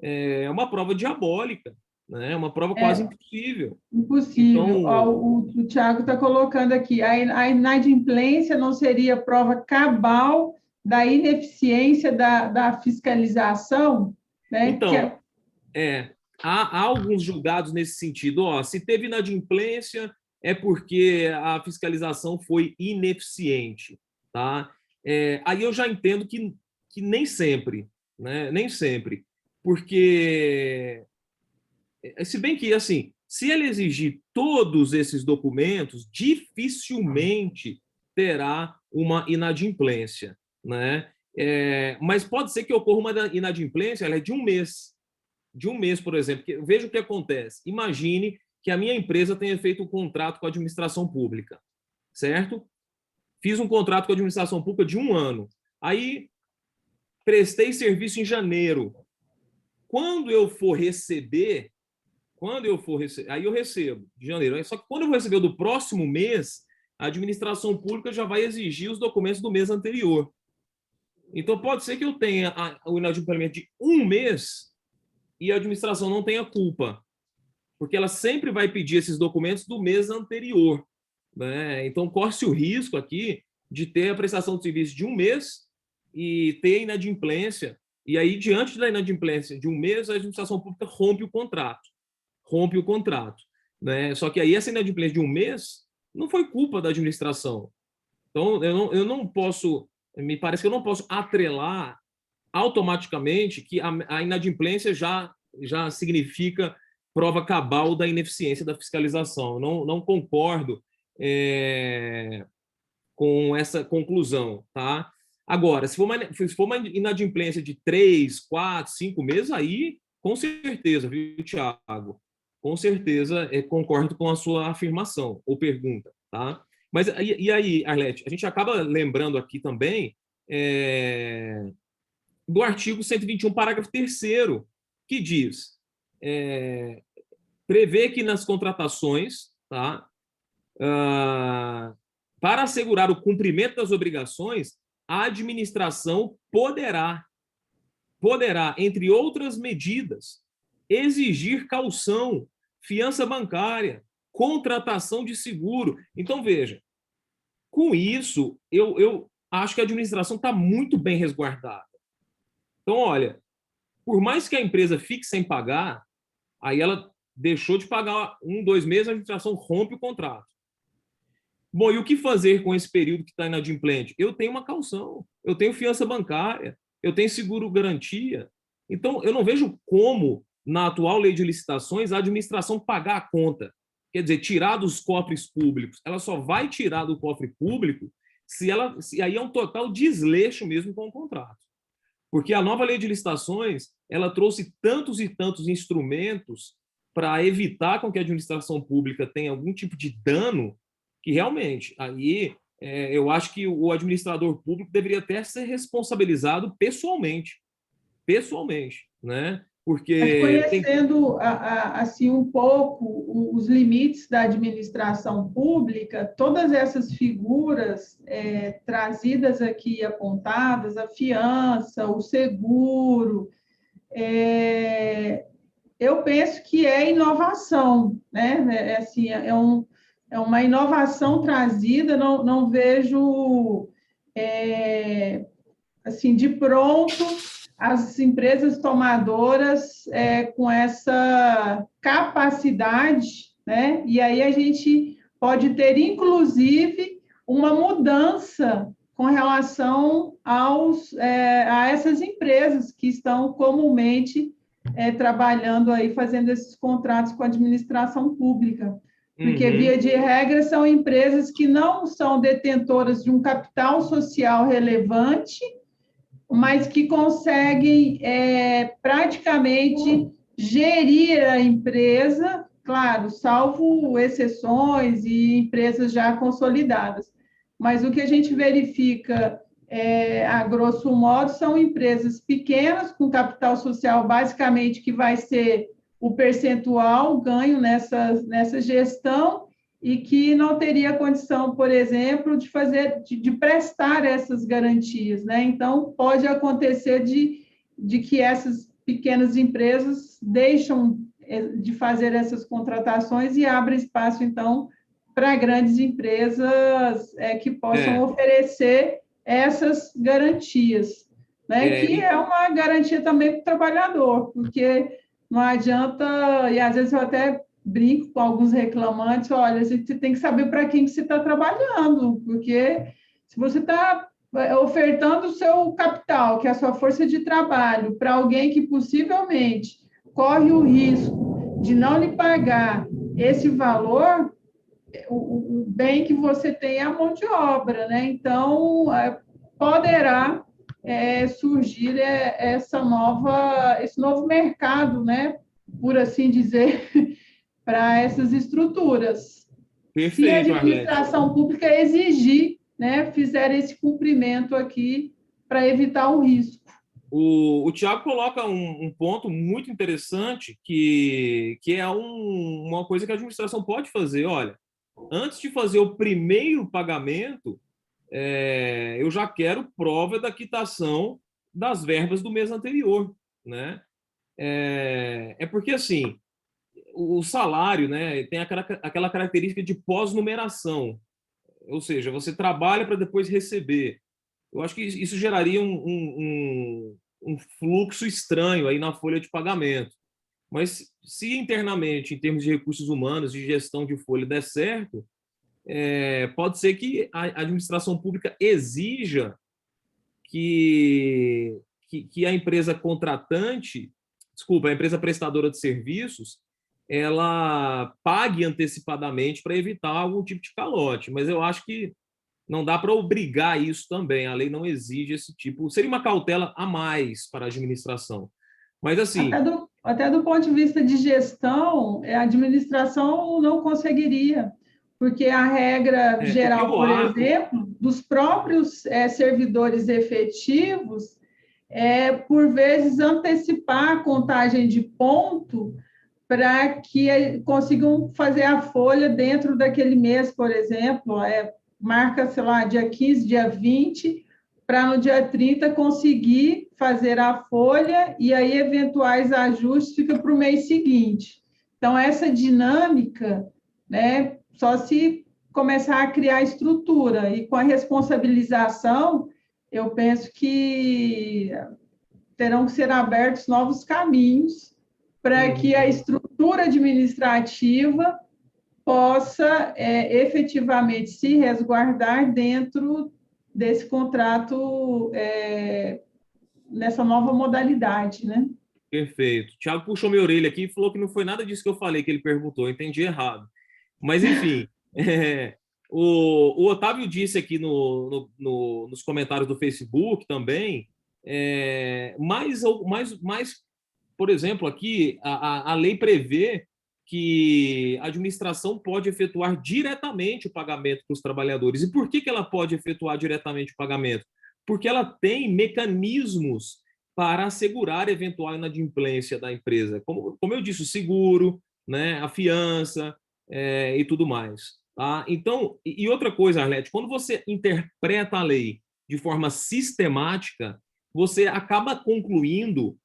é uma prova diabólica, né? É uma prova quase impossível. Impossível. Então, o Tiago está colocando aqui, a inadimplência não seria prova cabal da ineficiência da fiscalização? Né? Então, há alguns julgados nesse sentido. Se teve inadimplência, é porque a fiscalização foi ineficiente, tá? Aí eu já entendo que nem sempre, né? Nem sempre, porque se bem que, assim, se ele exigir todos esses documentos, dificilmente terá uma inadimplência, né? Mas pode ser que ocorra uma inadimplência, ela é de um mês. De um mês, por exemplo. Veja o que acontece. Imagine que a minha empresa tenha feito um contrato com a administração pública, certo? Fiz um contrato com a administração pública de 1 ano. Aí, prestei serviço em janeiro. Quando eu for receber, aí eu recebo de janeiro. Só que quando eu vou receber o do próximo mês, a administração pública já vai exigir os documentos do mês anterior. Então, pode ser que eu tenha o inadimplemento de 1 mês e a administração não tenha culpa, porque ela sempre vai pedir esses documentos do mês anterior, né? Então, corre-se o risco aqui de ter a prestação de serviço de 1 mês e ter inadimplência, e aí, diante da inadimplência de 1 mês, a administração pública rompe o contrato, né? Só que aí essa inadimplência de 1 mês não foi culpa da administração. Então, eu não posso, me parece que eu não posso atrelar automaticamente que a inadimplência já significa prova cabal da ineficiência da fiscalização. Eu não concordo com essa conclusão, tá? Agora, se for uma inadimplência de 3, 4, 5 meses, aí, com certeza, viu, Thiago? Com certeza, concordo com a sua afirmação ou pergunta, tá? Mas e aí, Arlete, a gente acaba lembrando aqui também do artigo 121, parágrafo 3º, que diz, prevê que nas contratações, tá, para assegurar o cumprimento das obrigações, a administração poderá, entre outras medidas, exigir caução, fiança bancária, contratação de seguro. Então, veja, com isso, eu acho que a administração está muito bem resguardada. Então, olha, por mais que a empresa fique sem pagar, aí ela deixou de pagar 1, 2 meses, a administração rompe o contrato. Bom, e o que fazer com esse período que está inadimplente? Eu tenho uma caução, eu tenho fiança bancária, eu tenho seguro-garantia. Então, eu não vejo como, na atual lei de licitações, a administração pagar a conta. Quer dizer, tirar dos cofres públicos. Ela só vai tirar do cofre público se aí é um total desleixo mesmo com o contrato. Porque a nova lei de licitações, ela trouxe tantos e tantos instrumentos para evitar com que a administração pública tenha algum tipo de dano, que realmente, aí eu acho que o administrador público deveria até ser responsabilizado pessoalmente, né? Porque conhecendo assim um pouco os limites da administração pública, todas essas figuras trazidas aqui, apontadas, a fiança, o seguro, eu penso que é inovação, né? Assim, é uma inovação trazida, não vejo assim, de pronto, as empresas tomadoras com essa capacidade, né? E aí a gente pode ter, inclusive, uma mudança com relação a essas empresas que estão comumente trabalhando aí, fazendo esses contratos com a administração pública. Porque, via de regra, são empresas que não são detentoras de um capital social relevante, mas que conseguem praticamente gerir a empresa, claro, salvo exceções e empresas já consolidadas. Mas o que a gente verifica, a grosso modo, são empresas pequenas, com capital social basicamente que vai ser o percentual ganho nessa gestão, e que não teria condição, por exemplo, de prestar essas garantias, né? Então, pode acontecer de que essas pequenas empresas deixam de fazer essas contratações e abrem espaço, então, para grandes empresas que possam oferecer essas garantias, né? Que é uma garantia também para o trabalhador, porque não adianta, e às vezes eu até brinco com alguns reclamantes, olha, você tem que saber para quem que você está trabalhando, porque se você está ofertando o seu capital, que é a sua força de trabalho, para alguém que possivelmente corre o risco de não lhe pagar esse valor, o bem que você tem é a mão de obra, né? Então, poderá surgir esse novo mercado, né? Por assim dizer, para essas estruturas. Se a Perfeito, Arlete. administração pública exigir, né, fizer esse cumprimento aqui para evitar o risco. O Tiago coloca um ponto muito interessante que é uma coisa que a administração pode fazer. Olha, antes de fazer o primeiro pagamento, eu já quero prova da quitação das verbas do mês anterior, né? Porque, assim, o salário, né, tem aquela característica de pós-numeração, ou seja, você trabalha para depois receber. Eu acho que isso geraria um fluxo estranho aí na folha de pagamento. Mas se internamente, em termos de recursos humanos, de gestão de folha, der certo, pode ser que a administração pública exija que a empresa contratante, desculpa, a empresa prestadora de serviços, ela pague antecipadamente para evitar algum tipo de calote. Mas eu acho que não dá para obrigar isso também. A lei não exige esse tipo. Seria uma cautela a mais para a administração. Mas, assim... Até do ponto de vista de gestão, a administração não conseguiria, porque a regra geral, por exemplo, dos próprios servidores efetivos, por vezes, antecipar a contagem de ponto para que consigam fazer a folha dentro daquele mês, por exemplo, marca, sei lá, dia 15, dia 20, para no dia 30 conseguir fazer a folha e aí eventuais ajustes fica para o mês seguinte. Então, essa dinâmica, né, só se começar a criar estrutura e com a responsabilização, eu penso que terão que ser abertos novos caminhos para que a estrutura administrativa possa efetivamente se resguardar dentro desse contrato, nessa nova modalidade, né? Perfeito. O Thiago puxou minha orelha aqui e falou que não foi nada disso que eu falei, que ele perguntou, eu entendi errado. Mas, enfim, o Otávio disse aqui nos comentários do Facebook também, mais, por exemplo, aqui a lei prevê que a administração pode efetuar diretamente o pagamento para os trabalhadores. E por que ela pode efetuar diretamente o pagamento? Porque ela tem mecanismos para assegurar eventual inadimplência da empresa. Como eu disse, o seguro, né, a fiança e tudo mais. Tá? Então, e outra coisa, Arlete, quando você interpreta a lei de forma sistemática, você acaba concluindo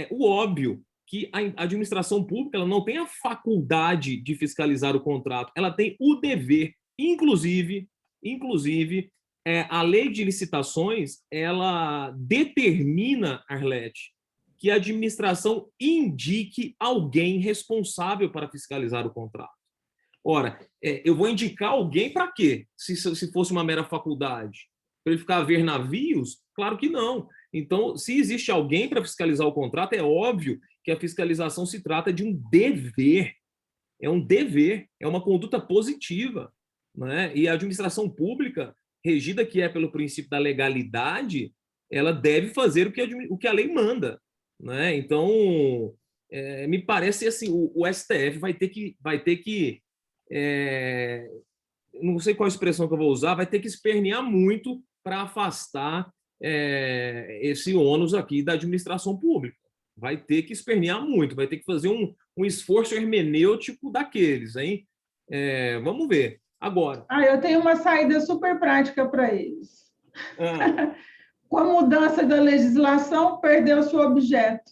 o óbvio, que a administração pública ela não tem a faculdade de fiscalizar o contrato, ela tem o dever, inclusive a lei de licitações, ela determina, Arlete, que a administração indique alguém responsável para fiscalizar o contrato. Ora, eu vou indicar alguém para quê? Se fosse uma mera faculdade? Para ele ficar a ver navios? Claro que não. Então, se existe alguém para fiscalizar o contrato, é óbvio que a fiscalização se trata de um dever. É um dever, é uma conduta positiva. Né? E a administração pública, regida que é pelo princípio da legalidade, ela deve fazer o que a lei manda. Né? Então, me parece assim, o STF vai ter que não sei qual expressão que eu vou usar, vai ter que espernear muito para afastar esse ônus aqui da administração pública. Vai ter que espernear muito, vai ter que fazer um esforço hermenêutico daqueles, hein? Vamos ver. Agora... eu tenho uma saída super prática para eles. Com a mudança da legislação, perdeu-se o objeto.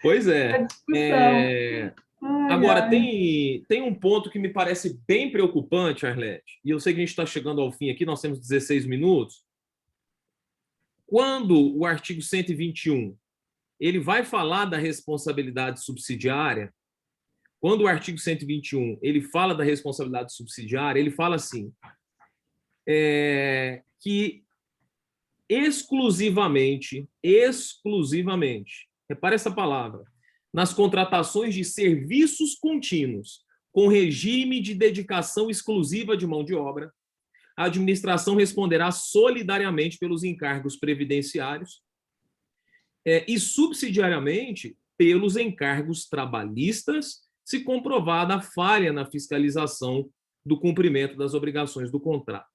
Pois é. Agora, tem um ponto que me parece bem preocupante, Arlete, e eu sei que a gente está chegando ao fim aqui, nós temos 16 minutos. Quando o artigo 121 ele vai falar da responsabilidade subsidiária, quando o artigo 121 ele fala da responsabilidade subsidiária, ele fala assim: que exclusivamente, repare essa palavra, nas contratações de serviços contínuos, com regime de dedicação exclusiva de mão de obra, a administração responderá solidariamente pelos encargos previdenciários e subsidiariamente pelos encargos trabalhistas, se comprovada a falha na fiscalização do cumprimento das obrigações do contrato.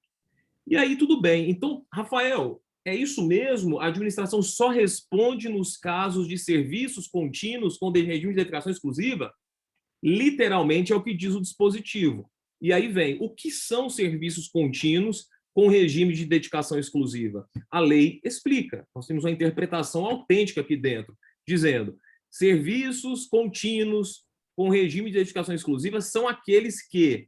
E aí tudo bem. Então, Rafael, é isso mesmo? A administração só responde nos casos de serviços contínuos com regime de dedicação exclusiva? Literalmente é o que diz o dispositivo. E aí vem, o que são serviços contínuos com regime de dedicação exclusiva? A lei explica. Nós temos uma interpretação autêntica aqui dentro, dizendo, serviços contínuos com regime de dedicação exclusiva são aqueles que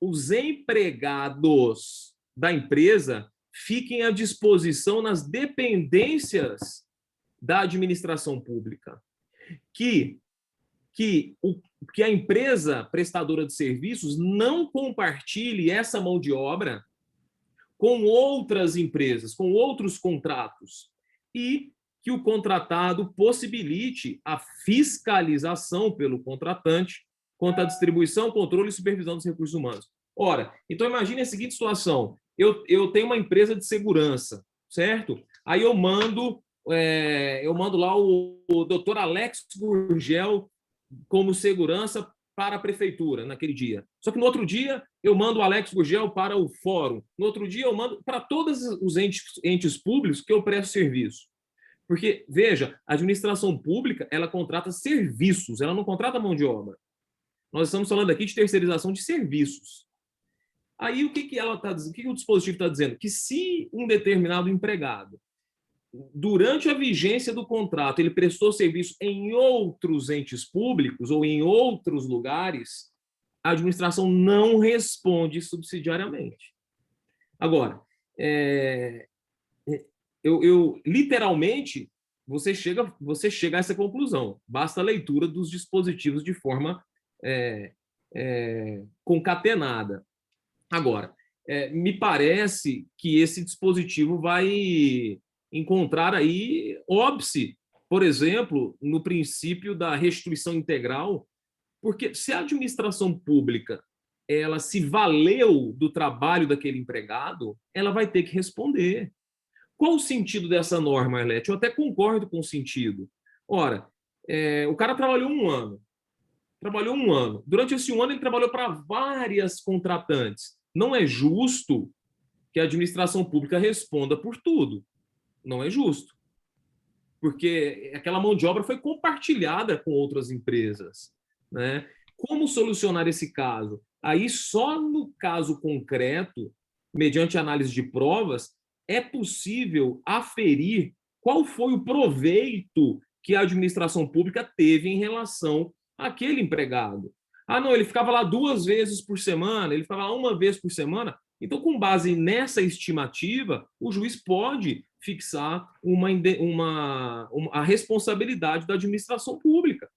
os empregados da empresa fiquem à disposição nas dependências da administração pública, que a empresa prestadora de serviços não compartilhe essa mão de obra com outras empresas, com outros contratos, e que o contratado possibilite a fiscalização pelo contratante quanto à distribuição, controle e supervisão dos recursos humanos. Ora, então imagine a seguinte situação, eu tenho uma empresa de segurança, certo? Aí eu mando lá o doutor Alex Gurgel como segurança para a prefeitura naquele dia. Só que no outro dia eu mando o Alex Gurgel para o fórum. No outro dia eu mando para todos os entes públicos que eu presto serviço. Porque, veja, a administração pública, ela contrata serviços, ela não contrata mão de obra. Nós estamos falando aqui de terceirização de serviços. Aí o que ela está dizendo? O que o dispositivo está dizendo? Que se um determinado empregado, durante a vigência do contrato, ele prestou serviço em outros entes públicos ou em outros lugares, a administração não responde subsidiariamente. Agora, literalmente, você chega a essa conclusão. Basta a leitura dos dispositivos de forma concatenada. Agora, me parece que esse dispositivo vai encontrar aí óbice, por exemplo, no princípio da restituição integral, porque se a administração pública ela se valeu do trabalho daquele empregado, ela vai ter que responder. Qual o sentido dessa norma, Arlete? Eu até concordo com o sentido. Ora, o cara trabalhou um ano. Durante esse um ano, ele trabalhou para várias contratantes. Não é justo que a administração pública responda por tudo. Não é justo. Porque aquela mão de obra foi compartilhada com outras empresas, né? Como solucionar esse caso? Aí, só no caso concreto, mediante análise de provas, é possível aferir qual foi o proveito que a administração pública teve em relação àquele empregado. Ah, não, ele ficava lá 2 vezes por semana, ele ficava lá 1 vez por semana. Então, com base nessa estimativa, o juiz pode fixar a responsabilidade da administração pública.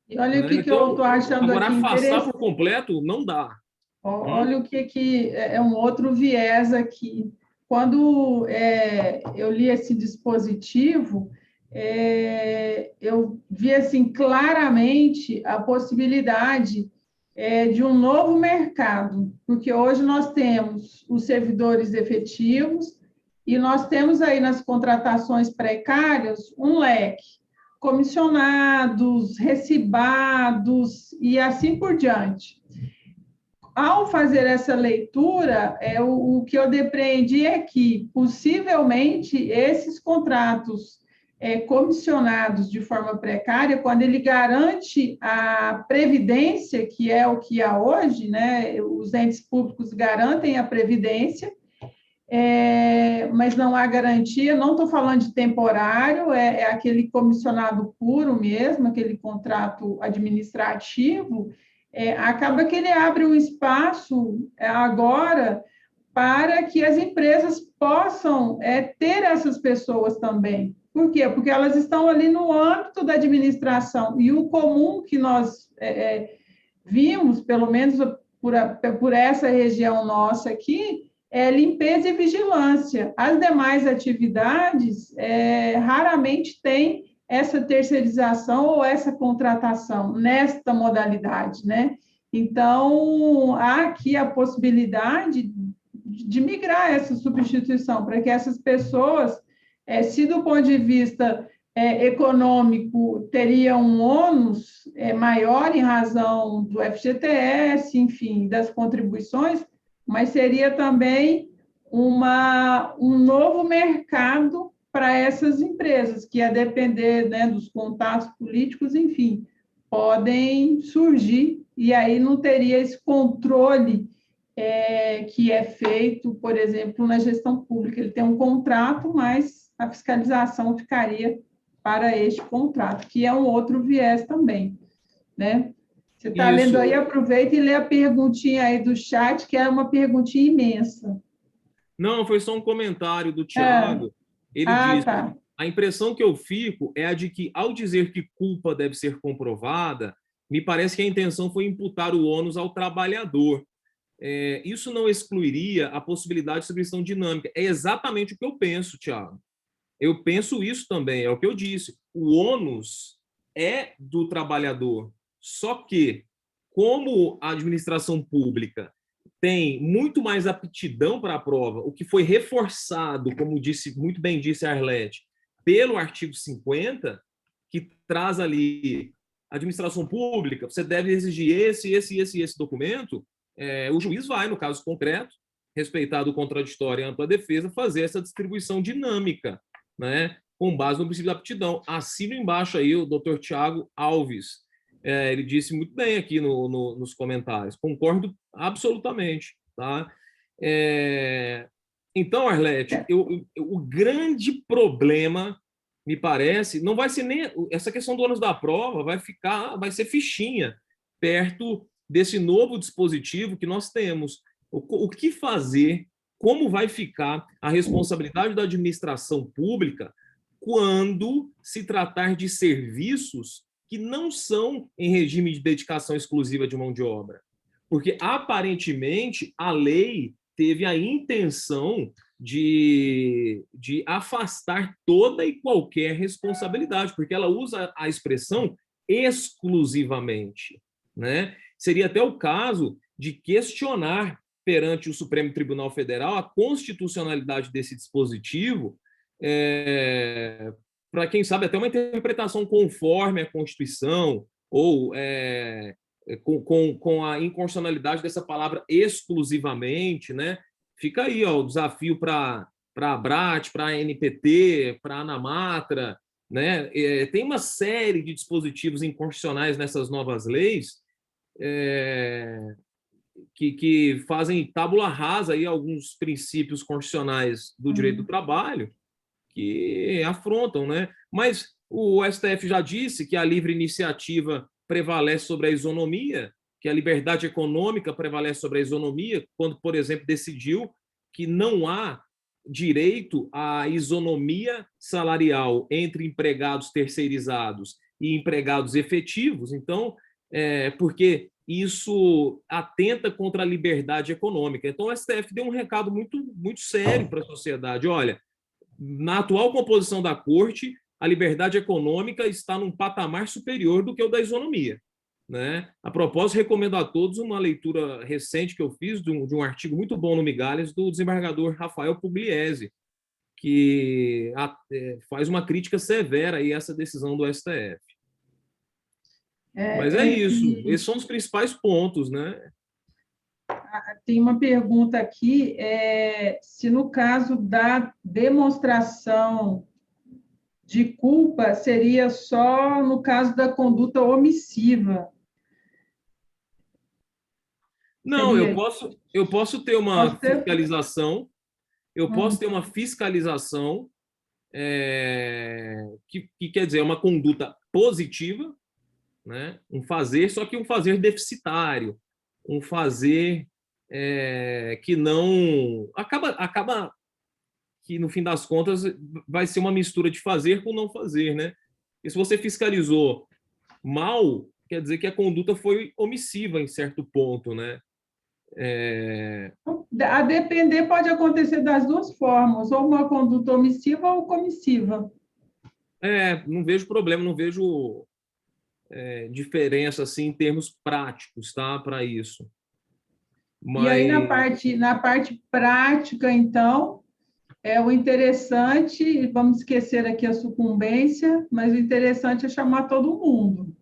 E olha o que eu estou achando agora, aqui afastar por completo não dá. Olha o que é um outro viés aqui. Quando eu li esse dispositivo, eu vi assim, claramente a possibilidade de um novo mercado, porque hoje nós temos os servidores efetivos e nós temos aí nas contratações precárias um leque, comissionados, recibados e assim por diante. Ao fazer essa leitura, o que eu depreendi é que, possivelmente, esses contratos comissionados de forma precária, quando ele garante a previdência, que é o que há hoje, né? Os entes públicos garantem a previdência, mas não há garantia, não estou falando de temporário, é aquele comissionado puro mesmo, aquele contrato administrativo, acaba que ele abre um espaço agora para que as empresas possam ter essas pessoas também. Por quê? Porque elas estão ali no âmbito da administração, e o comum que nós vimos, pelo menos por essa região nossa aqui é limpeza e vigilância. As demais atividades raramente têm essa terceirização ou essa contratação nesta modalidade, né? Então, há aqui a possibilidade de migrar essa substituição para que essas pessoas, se do ponto de vista econômico teria um ônus maior em razão do FGTS, enfim, das contribuições, mas seria também um novo mercado para essas empresas, que a depender, né, dos contatos políticos, enfim, podem surgir, e aí não teria esse controle que é feito, por exemplo, na gestão pública. Ele tem um contrato, mas a fiscalização ficaria para este contrato, que é um outro viés também, né? Você está lendo aí, aproveita e lê a perguntinha aí do chat, que é uma perguntinha imensa. Não, foi só um comentário do Tiago. Ele diz, tá. A impressão que eu fico é a de que, ao dizer que culpa deve ser comprovada, me parece que a intenção foi imputar o ônus ao trabalhador. Isso não excluiria a possibilidade de substituição dinâmica. É exatamente o que eu penso, Tiago. Eu penso isso também, é o que eu disse. O ônus é do trabalhador. Só que, como a administração pública tem muito mais aptidão para a prova, o que foi reforçado, como muito bem disse a Arlete, pelo artigo 50, que traz ali a administração pública, você deve exigir esse documento, o juiz vai, no caso concreto, respeitado o contraditório e a ampla defesa, fazer essa distribuição dinâmica, né, com base no princípio da aptidão. Assino embaixo aí o doutor Tiago Alves. Ele disse muito bem aqui nos comentários. Concordo absolutamente. Tá? Então, Arlete, o grande problema, me parece, não vai ser nem essa questão do ônus da prova, vai ser fichinha perto desse novo dispositivo que nós temos. O que fazer, como vai ficar a responsabilidade da administração pública quando se tratar de serviços que não são em regime de dedicação exclusiva de mão de obra. Porque, aparentemente, a lei teve a intenção de afastar toda e qualquer responsabilidade, porque ela usa a expressão exclusivamente, né? Seria até o caso de questionar perante o Supremo Tribunal Federal a constitucionalidade desse dispositivo, para quem sabe até uma interpretação conforme a Constituição, ou com a inconstitucionalidade dessa palavra exclusivamente, né? Fica aí o desafio para a ABRAT, para a NPT, para a ANAMATRA, né? Tem uma série de dispositivos inconstitucionais nessas novas leis que fazem tábula rasa aí alguns princípios constitucionais do direito do trabalho que afrontam, né? Mas o STF já disse que a livre iniciativa prevalece sobre a isonomia, que a liberdade econômica prevalece sobre a isonomia, quando, por exemplo, decidiu que não há direito à isonomia salarial entre empregados terceirizados e empregados efetivos. Então, porque isso atenta contra a liberdade econômica. Então, o STF deu um recado muito, muito sério para a sociedade. Olha, na atual composição da Corte, a liberdade econômica está num patamar superior do que o da isonomia, né? A propósito, recomendo a todos uma leitura recente que eu fiz de um artigo muito bom no Migalhas, do desembargador Rafael Pugliese, que faz uma crítica severa a essa decisão do STF. Mas é isso, esses são os principais pontos, né? Tem uma pergunta aqui, se no caso da demonstração de culpa seria só no caso da conduta omissiva. Não, eu posso ter uma fiscalização, posso ter uma fiscalização que quer dizer uma conduta positiva, né? Um fazer, só que um fazer deficitário, um fazer que não acaba que no fim das contas vai ser uma mistura de fazer com não fazer, né? E se você fiscalizou mal, quer dizer que a conduta foi omissiva em certo ponto, né? A depender, pode acontecer das duas formas, ou uma conduta omissiva ou comissiva. Não vejo problema, não vejo diferença assim, em termos práticos, tá, para isso. E aí, Mas na parte prática, então, o interessante, vamos esquecer aqui a sucumbência, mas o interessante é chamar todo mundo.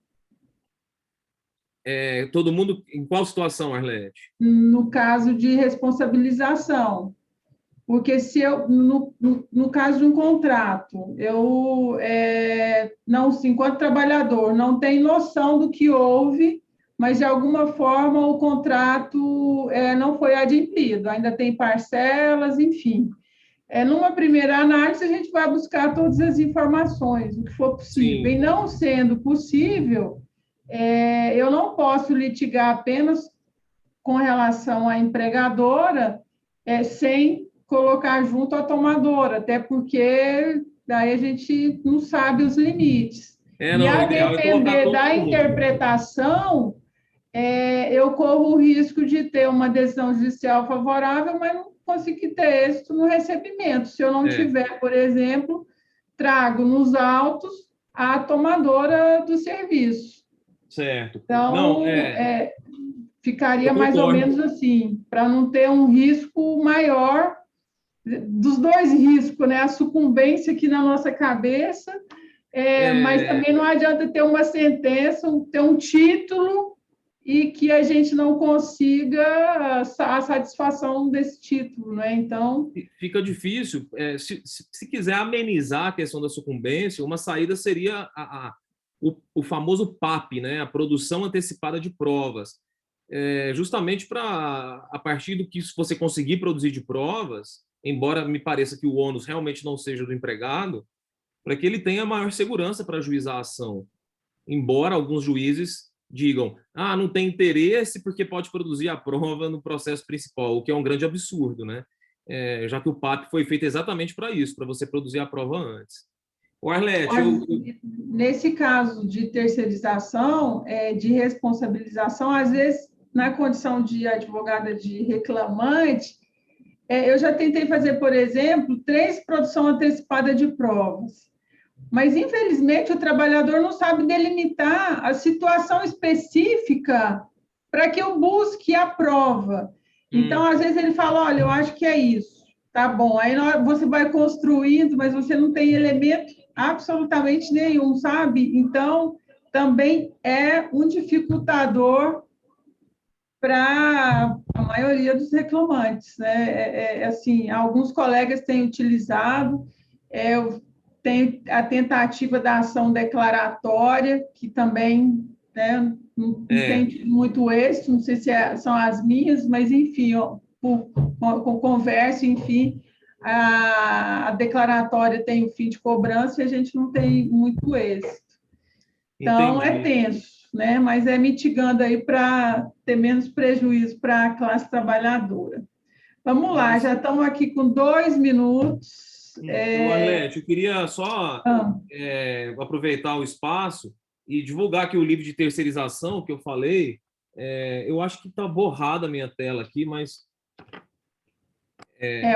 todo mundo, em qual situação, Arlete? No caso de responsabilização. Porque se eu, no caso de um contrato, eu não, enquanto trabalhador, não tenho noção do que houve, mas de alguma forma o contrato não foi adimplido, ainda tem parcelas, enfim. Numa primeira análise, a gente vai buscar todas as informações, o que for possível. Sim. E não sendo possível, eu não posso litigar apenas com relação à empregadora, sem colocar junto a tomadora, até porque daí a gente não sabe os limites. E Não, o a ideal é colocar depender todo da mundo. interpretação, eu corro o risco de ter uma decisão judicial favorável, mas não conseguir ter êxito no recebimento. Se eu não tiver, por exemplo, trago nos autos a tomadora do serviço. Certo. Então, Não, ficaria eu mais ou concordo. menos assim, para não ter um risco maior, dos dois riscos, né? A sucumbência aqui na nossa cabeça, mas também não adianta ter uma sentença, ter um título e que a gente não consiga a satisfação desse título, né? Então, fica difícil. Se quiser amenizar a questão da sucumbência, uma saída seria o famoso PAP, né? A produção antecipada de provas. Justamente para, a partir do que você conseguir produzir de provas, embora me pareça que o ônus realmente não seja do empregado, para que ele tenha maior segurança para ajuizar a ação. Embora alguns juízes digam, não tem interesse porque pode produzir a prova no processo principal, o que é um grande absurdo, né? Já que o PAP foi feito exatamente para isso, para você produzir a prova antes. O Arlete, nesse caso de terceirização, de responsabilização, às vezes, na condição de advogada de reclamante, eu já tentei fazer, por exemplo, 3 produção antecipada de provas. Mas, infelizmente, o trabalhador não sabe delimitar a situação específica para que eu busque a prova. Então, às vezes, ele fala, olha, eu acho que é isso. Tá bom. Aí você vai construindo, mas você não tem elemento absolutamente nenhum, sabe? Então, também é um dificultador para a maioria dos reclamantes, né? Assim, alguns colegas têm utilizado, tem a tentativa da ação declaratória, que também, né, não tem tido muito êxito, não sei se são as minhas, mas, enfim, com conversa, enfim, a declaratória tem o fim de cobrança e a gente não tem muito êxito. Então, entendi. tenso, né? Mas mitigando aí para ter menos prejuízo para a classe trabalhadora. Vamos lá, já estamos aqui com 2 minutos. Arlete, eu queria só aproveitar o espaço e divulgar aqui o livro de terceirização que eu falei. Eu acho que está borrada a minha tela aqui, mas...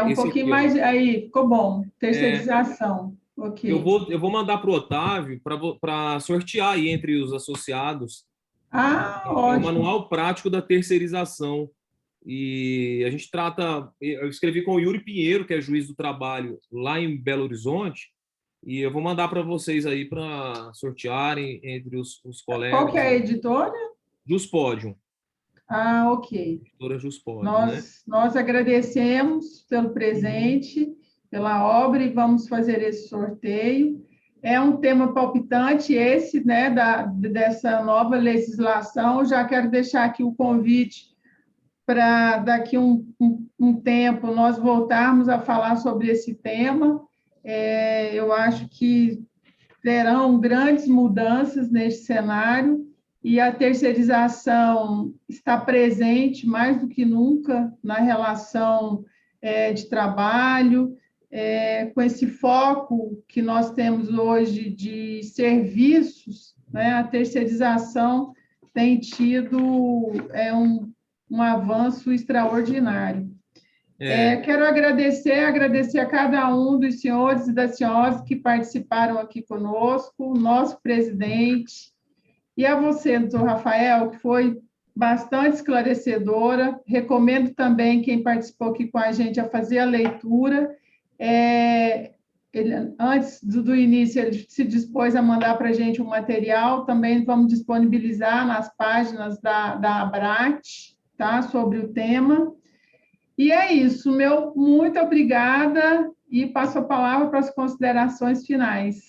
um pouquinho aqui, mais... Aí, ficou bom. Terceirização. Ok. Eu vou mandar para o Otávio para sortear aí entre os associados. Ótimo. O manual prático da terceirização. E a gente trata... Eu escrevi com o Yuri Pinheiro, que é juiz do trabalho lá em Belo Horizonte, e eu vou mandar para vocês aí para sortearem entre os colegas. Qual que é a editora? Juspodium. Ok. Editora Juspodium, né? Nós agradecemos pelo presente, pela obra, e vamos fazer esse sorteio. É um tema palpitante esse, né, dessa nova legislação. Já quero deixar aqui o convite para daqui um tempo nós voltarmos a falar sobre esse tema. Eu acho que terão grandes mudanças neste cenário e a terceirização está presente mais do que nunca na relação de trabalho, com esse foco que nós temos hoje de serviços, né? A terceirização tem tido um avanço extraordinário. É. Quero agradecer a cada um dos senhores e das senhoras que participaram aqui conosco, o nosso presidente, e a você, doutor Rafael, que foi bastante esclarecedora. Recomendo também quem participou aqui com a gente a fazer a leitura. Antes do início, ele se dispôs a mandar para a gente um material, também vamos disponibilizar nas páginas da ABRAT, tá, sobre o tema. E é isso, muito obrigada e passo a palavra para as considerações finais.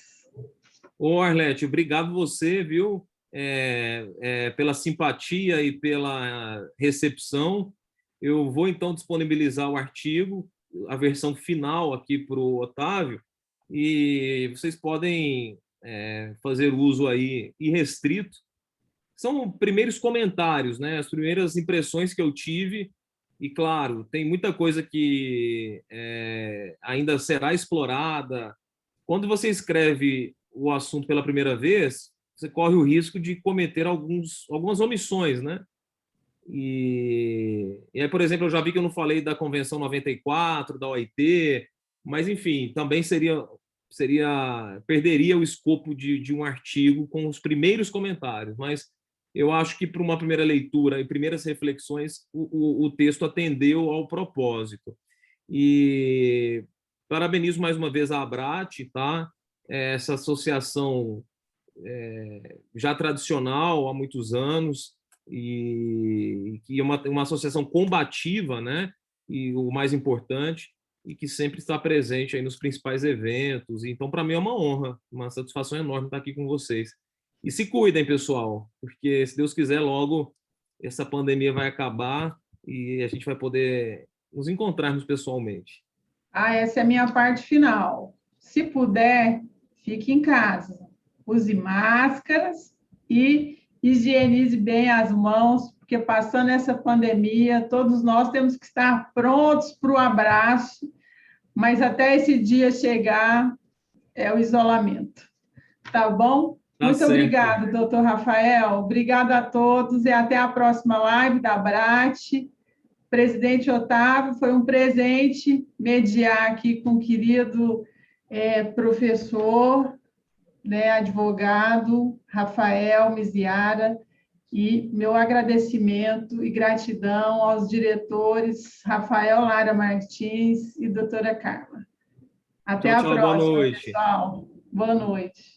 Ô, Arlete, obrigado você, viu, pela simpatia e pela recepção. Eu vou, então, disponibilizar o artigo, a versão final aqui para o Otávio, e vocês podem fazer uso aí irrestrito. São primeiros comentários, né? As primeiras impressões que eu tive. E, claro, tem muita coisa que ainda será explorada. Quando você escreve o assunto pela primeira vez, você corre o risco de cometer algumas omissões, né? E aí, por exemplo, eu já vi que eu não falei da Convenção 94, da OIT, mas, enfim, também perderia o escopo de um artigo com os primeiros comentários, mas eu acho que para uma primeira leitura e primeiras reflexões, o texto atendeu ao propósito. E parabenizo mais uma vez a ABRAT, tá? Essa associação já tradicional há muitos anos, e que é uma associação combativa, né? E o mais importante, e que sempre está presente aí nos principais eventos. Então, para mim é uma honra, uma satisfação enorme estar aqui com vocês. E se cuidem, pessoal, porque, se Deus quiser, logo essa pandemia vai acabar e a gente vai poder nos encontrarmos pessoalmente. Essa é a minha parte final. Se puder, fique em casa. Use máscaras e higienize bem as mãos, porque passando essa pandemia, todos nós temos que estar prontos para o abraço, mas até esse dia chegar, é o isolamento. Tá bom? Tá Muito certo. obrigada, doutor Rafael. Obrigada a todos e até a próxima live da ABRAT. Presidente Otávio, foi um presente mediar aqui com o querido professor, né, advogado Rafael Miziara, e meu agradecimento e gratidão aos diretores Rafael Lara Martins e doutora Carla. Até Tchau, a tchau, próxima, boa noite. pessoal. Boa noite.